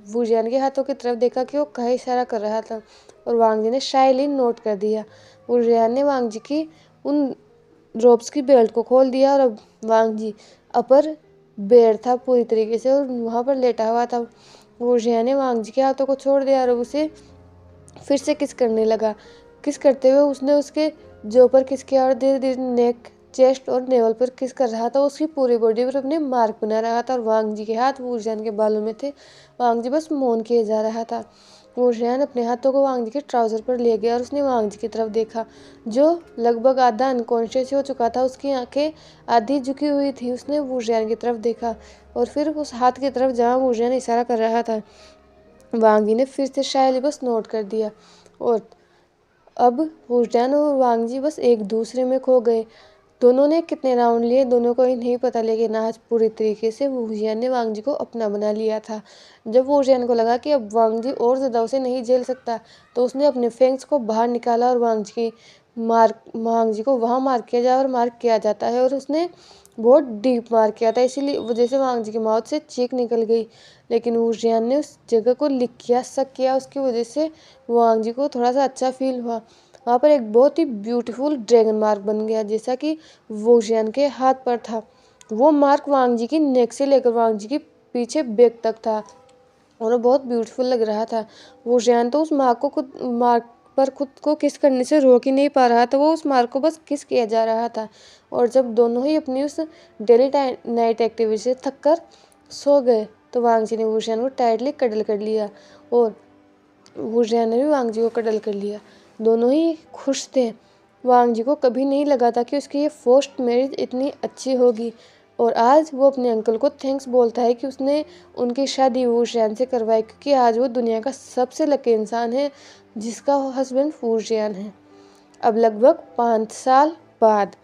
S1: वुजियान के हाथों की तरफ देखा कि वो कहाँ इशारा कर रहा था, और वांग जी ने शाइली नोट कर दिया। वुजियान ने वांग जी की उन रोब्स की बेल्ट को खोल दिया और अब वांग जी अपर बेड था पूरी तरीके से और वहाँ पर लेटा हुआ था। वुजियान ने वांग जी के हाथों को छोड़ दिया और उसे फिर से किस करने लगा। किस करते हुए उसने उसके जो पर किस किया और धीरे धीरे नेक, चेस्ट और नेवल पर किस कर रहा था। उसकी पूरी बॉडी पर अपने मार्क बना रहा था और वांग जी के हाथ वुजियान के बालों में थे। वांग जी बस मौन किए जा रहा था। वुजियान अपने हाथों को वांग जी के ट्राउज़र पर ले गया और उसने वांग जी की तरफ देखा जो लगभग आधा अनकॉन्शियस हो चुका था। उसकी आंखें आधी झुकी हुई थी। उसने वुजियान की तरफ देखा और फिर उस हाथ की तरफ जहाँ वुजियान इशारा कर रहा था वांग जी ने फिर से शायद बस नोट कर दिया। और अब वुजियान और वांग जी बस एक दूसरे में खो गए। दोनों ने कितने राउंड लिए दोनों को ही नहीं पता, लेकिन आज पूरी तरीके से वुजियान ने वांग जी को अपना बना लिया था। जब वुजियान को लगा कि अब वांग जी और ज़्यादा उसे नहीं झेल सकता तो उसने अपने फेंग्स को बाहर निकाला और वांग जी को वहाँ मार किया जाए और मार किया जाता है, और उसने बहुत डीप मार किया था, इसीलिए वजह से वांग जी की माउथ से चीख निकल गई। लेकिन वुजियान ने उस जगह को लिक किया, शक किया, उसकी वजह से वांग जी को थोड़ा सा अच्छा फील हुआ। वहाँ पर एक बहुत ही ब्यूटीफुल ड्रैगन मार्क बन गया जैसा कि वुजियान के हाथ पर था। वो मार्क वांग जी की नेक से लेकर वांग जी की पीछे बैक तक था और वो बहुत ब्यूटीफुल लग रहा था। वुजियान तो उस मार्क पर खुद को किस करने से रोक ही नहीं पा रहा था, वो उस मार्क को बस किस किया जा रहा था। और जब दोनों ही अपनी उस डेली नाइट एक्टिविटी से थक कर सो गए तो वांग जी ने वुजियान को टाइटली कडल कर लिया और वुजियान ने भी वांग जी को कडल कर लिया। दोनों ही खुश थे। वांग जी को कभी नहीं लगा था कि उसकी ये फर्स्ट मैरिज इतनी अच्छी होगी, और आज वो अपने अंकल को थैंक्स बोलता है कि उसने उनकी शादी वुजियान से करवाई, क्योंकि आज वो दुनिया का सबसे लकी इंसान है जिसका हस्बैंड वुजियान है। अब लगभग 5 साल बाद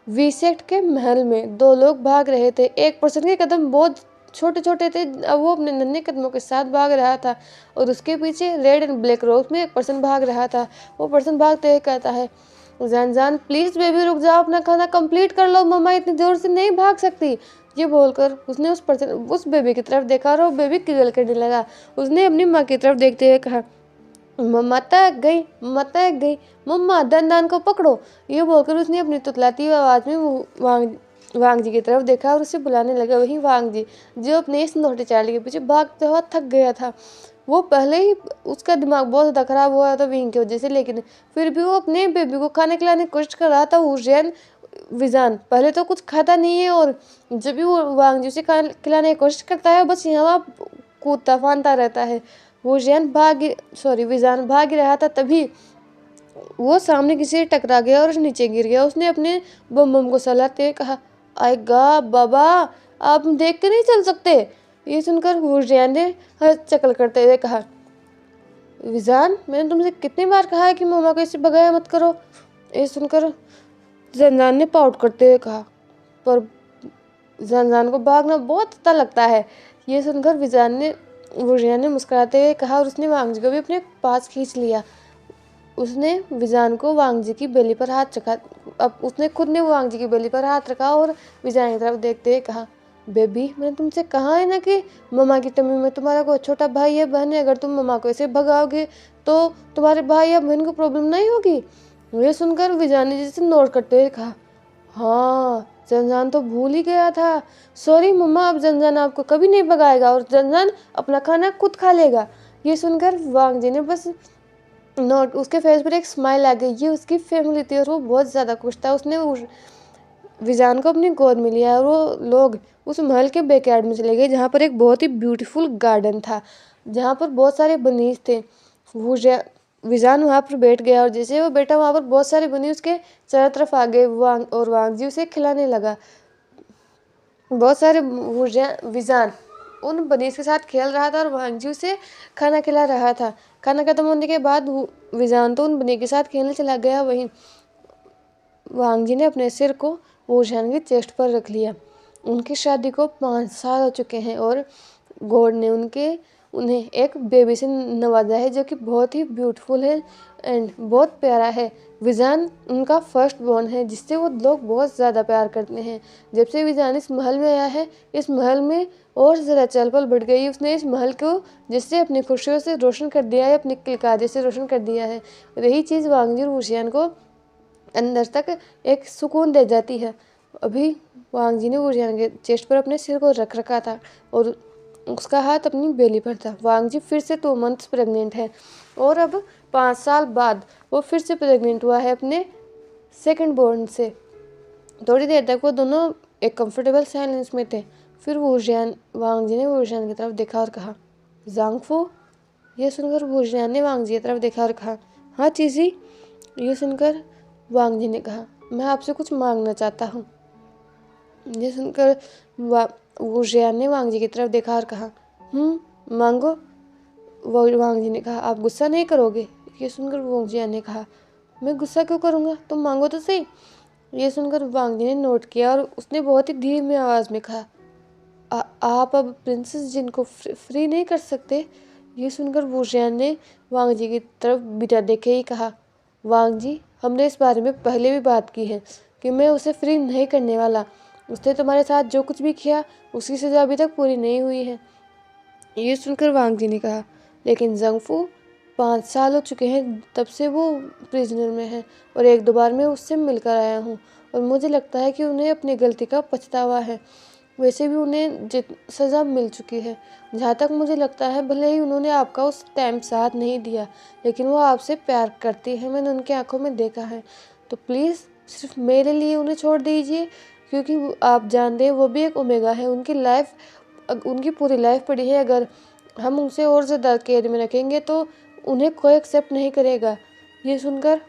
S1: वीसेक्ट के महल में दो लोग भाग रहे थे। एक पर्सन के कदम बहुत छोटे छोटे थे, अब वो अपने नन्हे कदमों के साथ भाग रहा था और उसके पीछे रेड एंड ब्लैक रोज में एक पर्सन भाग रहा था। वो पर्सन भागते हुए कहता है, जान जान प्लीज़ बेबी रुक जाओ, अपना खाना कंप्लीट कर लो, मम्मा इतनी जोर से नहीं भाग सकती। ये बोलकर उसने उस बेबी की तरफ देखा और वो बेबी गिगल करने लगा। उसने अपनी माँ की तरफ देखते हुए कहा, मम्मा तक गई, मम्मा तक गई, मम्मा दंदान को पकड़ो। ये बोलकर उसने अपनी तुतलाती हुई आवाज़ में वांग जी की तरफ देखा और उसे बुलाने लगा। वहीं वांग जी जो अपने इस नौटे चार्ली के पीछे भागते हुआ थक गया था, वो पहले ही उसका दिमाग बहुत ज़्यादा खराब हुआ था विंग की वजह से, लेकिन फिर भी वो अपने बेबी को खाने खिलाने की कोशिश कर रहा था। वुजियान विजान पहले तो कुछ खाता नहीं है, और जब भी वो वांग जी उसे खाना खिलाने की कोशिश करता है बस यहाँ वहाँ कूदता फानता रहता है। विजान भाग ही रहा था, तभी वो सामने किसी से टकरा गया और नीचे गिर गया। उसने अपने बम बम को सहलाते हुए कहा, आएगा बाबा, आप देख के नहीं चल सकते। ये सुनकर हुर्रियान ने चकल करते हुए कहा, विजान, मैंने तुमसे कितनी बार कहा है कि मम्मा को इसे भगाया मत करो। ये सुनकर जंजान ने पाउट करते हुए कहा, पर जंजान को भागना बहुत अच्छा लगता है। ये सुनकर हुर्रियान ने मुस्कुराते हुए कहा, और उसने वांग जी को भी अपने पास खींच लिया। उसने विजान को वांग जी की बेली पर हाथ रखा। अब उसने खुद ने वांग जी की बेली पर हाथ रखा और विजान की तरफ देखते हुए कहा, बेबी, मैंने तुमसे कहा है ना कि मम्मा की टम्मी में तुम्हारा कोई छोटा भाई या बहन है। अगर तुम मम्मा को ऐसे भगाओगे तो तुम्हारे भाई या बहन को प्रॉब्लम नहीं होगी। ये सुनकर विजान ने जैसे नोट करते हुए कहा, हाँ, जंजान तो भूल ही गया था। सॉरी मम्मा, अब जंजान आपको कभी नहीं भगाएगा और जंजान अपना खाना खुद खा लेगा। ये सुनकर वांग जी ने बस नोट, उसके फेस पर एक स्माइल आ गई। ये उसकी फैमिली थी और वो बहुत ज़्यादा खुश था। उसने विजान को अपनी गोद में लिया और वो लोग उस महल के बैकयार्ड में चले गए, जहाँ पर एक बहुत ही ब्यूटीफुल गार्डन था, जहाँ पर बहुत सारे बनीज थे। विजान वहाँ पर बैठ गया और जैसे वो बैठा वहाँ पर बहुत सारे बनीज उसके चारों तरफ आ गए। और वांग जी उसे खिलाने लगा। बहुत सारे विजान उन बनीज के साथ खेल रहा था और वांग जी उसे खाना खिला रहा था। खाना खत्म होने के बाद विजान तो उन बनीज के साथ खेलने चला गया। वहीं वांग जी ने अपने सिर को वुजियान की चेस्ट पर रख लिया। उनकी शादी को 5 साल हो चुके हैं और गॉड ने उन्हें एक बेबी से नवाजा है, जो कि बहुत ही ब्यूटीफुल है एंड बहुत प्यारा है। विजान उनका फर्स्ट बॉर्न है, जिससे वो लोग बहुत ज़्यादा प्यार करते हैं। जब से विजान इस महल में आया है, इस महल में और ज़्यादा चहल पहल बढ़ गई। उसने इस महल को जिससे अपनी खुशियों से रोशन कर दिया है, अपनी किलकाजे से रोशन कर दिया है। यही चीज़ वांग जी और वुजियान को अंदर तक एक सुकून दे जाती है। अभी वांग जी ने वुजियान के चेस्ट पर अपने सिर को रख रखा था और उसका हाथ अपनी बेली पर था। वांग जी फिर से 2 मंथ्स प्रेग्नेंट है और अब 5 साल बाद वो फिर से प्रेग्नेंट हुआ है अपने सेकंड बॉर्न से। थोड़ी देर तक वो दोनों एक कंफर्टेबल साइलेंस में थे। फिर वांग जी ने वुजियान की तरफ देखा और कहा, जांगफू। ये सुनकर वुजियान ने वांग जी की तरफ देखा और कहा, हाँ चीज़ी। ये सुनकर वांग जी ने कहा, मैं आपसे कुछ मांगना चाहता हूँ। ये सुनकर वुजियान ने वांग जी की तरफ देखा और कहा, मांगो। वांग जी ने कहा, आप गुस्सा नहीं करोगे। ये सुनकर वुजियान ने कहा, मैं गुस्सा क्यों करूँगा, तुम मांगो तो सही। ये सुनकर वांग जी ने नोट किया और उसने बहुत ही धीमी आवाज़ में कहा, आप अब प्रिंसेस जिन को फ्री नहीं कर सकते। ये सुनकर वुजियान ने वांग जी की तरफ बिना देखे ही कहा, वांग जी, हमने इस बारे में पहले भी बात की है कि मैं उसे फ्री नहीं करने वाला। उसने तुम्हारे साथ जो कुछ भी किया उसकी सज़ा अभी तक पूरी नहीं हुई है। ये सुनकर वांग जी ने कहा, लेकिन जंगफू, 5 साल हो चुके हैं तब से वो प्रिजनर में है और 1-2 बार मैं उससे मिलकर आया हूँ और मुझे लगता है कि उन्हें अपनी गलती का पछतावा है। वैसे भी उन्हें सज़ा मिल चुकी है। जहाँ तक मुझे लगता है, भले ही उन्होंने आपका उस टाइम साथ नहीं दिया, लेकिन वो आपसे प्यार करती है, मैंने उनकी आंखों में देखा है। तो प्लीज़ सिर्फ मेरे लिए उन्हें छोड़ दीजिए, क्योंकि आप जान रहे हैं वो भी एक ओमेगा है। उनकी पूरी लाइफ पड़ी है। अगर हम उनसे और ज़्यादा केयर में रखेंगे तो उन्हें कोई एक्सेप्ट नहीं करेगा। ये सुनकर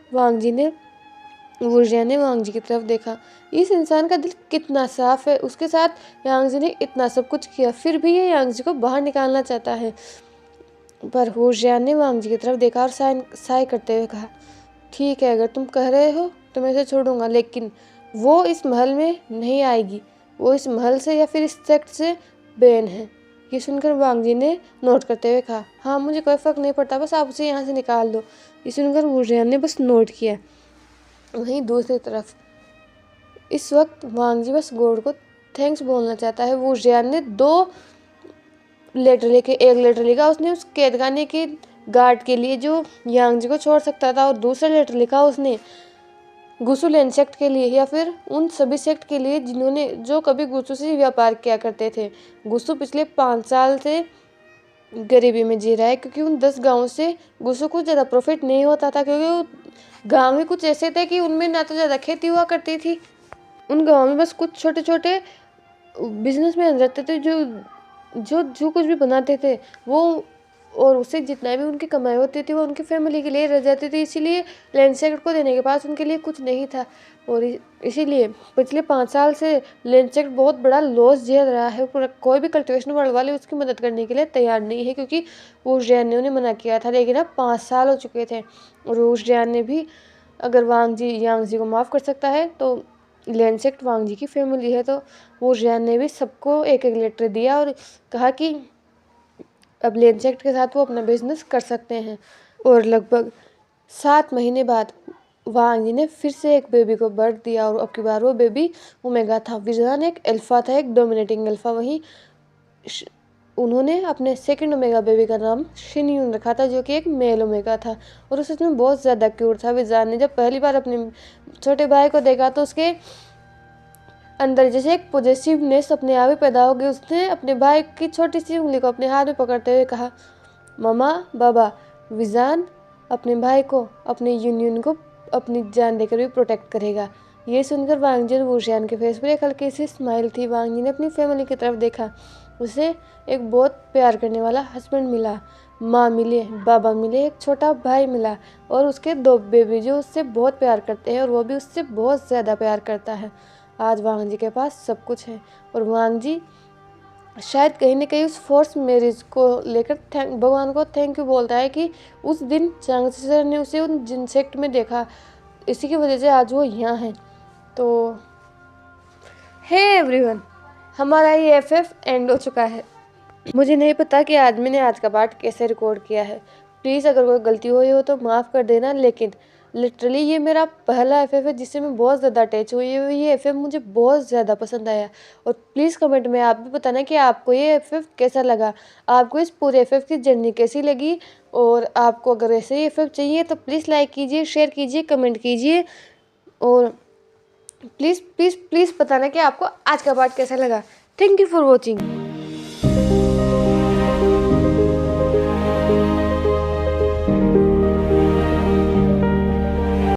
S1: वुजियान ने वांग जी की तरफ देखा। इस इंसान का दिल कितना साफ है, उसके साथ यांग जी ने इतना सब कुछ किया, फिर भी ये यांग जी को बाहर निकालना चाहता है। पर वुजियान ने वांग जी की तरफ देखा और साय करते हुए कहा, ठीक है, अगर तुम कह रहे हो तो मैं इसे छोड़ूंगा, लेकिन वो इस महल में नहीं आएगी। वो इस महल से या फिर इस सेक्ट से बैन है। ये सुनकर वांग जी ने नोट करते हुए कहा, हाँ, मुझे कोई फ़र्क नहीं पड़ता, बस आप उसे यहाँ से निकाल दो। ये सुनकर वुजियान ने बस नोट किया। वहीं दूसरी तरफ इस वक्त वांग जी बस गॉड को थैंक्स बोलना चाहता है। वुजियान ने 2 लेटर लिखे। एक लेटर लिखा उसने उस कैदखाने के गार्ड के लिए जो यांग जी को छोड़ सकता था, और दूसरा लेटर लिखा उसने गुसूल इंसेक्ट के लिए या फिर उन सभी सेक्ट के लिए जो कभी गुस्सू से व्यापार किया करते थे। गुस्सू पिछले 5 साल से गरीबी में जी रहा है, क्योंकि उन 10 गाँवों से गुस्सू को ज़्यादा प्रॉफिट नहीं होता था, क्योंकि वो गाँव ही कुछ ऐसे थे कि उनमें ना तो ज़्यादा खेती हुआ करती थी। उन गाँवों में बस कुछ छोटे छोटे बिजनेसमैन रहते थे जो जो जो कुछ भी बनाते थे वो, और उससे जितना भी उनकी कमाई होती थी वो उनकी फैमिली के लिए रह जाती थी। इसीलिए लैंडसेक्ट को देने के पास उनके लिए कुछ नहीं था, और इसीलिए पिछले 5 साल से लैंडसेक्ट बहुत बड़ा लॉस झेल रहा है। कोई भी कल्टिवेशन वर्ल्ड वाले उसकी मदद करने के लिए तैयार नहीं है, क्योंकि वुश जैन ने उन्हें मना किया था। लेकिन अब 5 साल हो चुके थे और वुश जैन ने भी, अगर वांग जी यांग जी को माफ़ कर सकता है तो लैंडसेक्ट वांग जी की फैमिली है। तो वुश जैन ने भी सबको एक एक लेटर दिया और कहा कि अब लैंडसेक्ट के साथ वो अपना बिजनेस कर सकते हैं। और लगभग 7 महीने बाद वांग जी ने फिर से एक बेबी को बर्थ दिया, और अब की बार वो बेबी ओमेगा था। विजान एक अल्फा था, एक डोमिनेटिंग अल्फा। वहीं उन्होंने अपने सेकंड ओमेगा बेबी का नाम शिनयून रखा था, जो कि एक मेल ओमेगा था, और वो सच में बहुत ज़्यादा क्यूट था। विजान ने जब पहली बार अपने छोटे भाई को देखा तो उसके अंदर जैसे एक पॉजिटिवनेस अपने आप ही पैदा हो गई। उसने अपने भाई की छोटी सी उंगली को अपने हाथ में पकड़ते हुए कहा, ममा बाबा। विजान अपने भाई को, अपने यूनियन को अपनी जान देकर भी प्रोटेक्ट करेगा। ये सुनकर वांग जी और वुशियान के फेस पर एक हल्की सी स्माइल थी। वांग जी ने अपनी फैमिली की तरफ देखा। उसे एक बहुत प्यार करने वाला हस्बैंड मिला, माँ मिले, बाबा मिले, एक छोटा भाई मिला, और उसके 2 बेबी जो उससे बहुत प्यार करते हैं, और वो भी उससे बहुत ज़्यादा प्यार करता है। आज वांग जी के पास सब कुछ है, और वांग जी शायद कहीं ना कहीं उस फोर्स मैरिज को लेकर भगवान को थैंक यू बोलता है कि उस दिन चांगसी सर ने उसे उन जिनसेक्ट में देखा, इसी की वजह से आज वो यहाँ है। तो हे एवरीवन, हमारा ये एफएफ एंड हो चुका है। मुझे नहीं पता कि आज मैंने आज का पार्ट कैसे रिकॉर्ड किया है। प्लीज़ अगर कोई गलती हुई हो तो माफ़ कर देना, लेकिन लिटरली ये मेरा पहला एफएफ है जिससे मैं बहुत ज़्यादा अटैच हुई हूँ। ये एफएफ मुझे बहुत ज़्यादा पसंद आया, और प्लीज़ कमेंट में आप भी बताना कि आपको ये एफएफ कैसा लगा, आपको इस पूरे एफएफ की जर्नी कैसी लगी। और आपको अगर ऐसे ही एफएफ चाहिए तो प्लीज़ लाइक कीजिए, शेयर कीजिए, कमेंट कीजिए, और प्लीज़ प्लीज़ प्लीज़ बताना कि आपको आज का पार्ट कैसा लगा। Thank you for watching.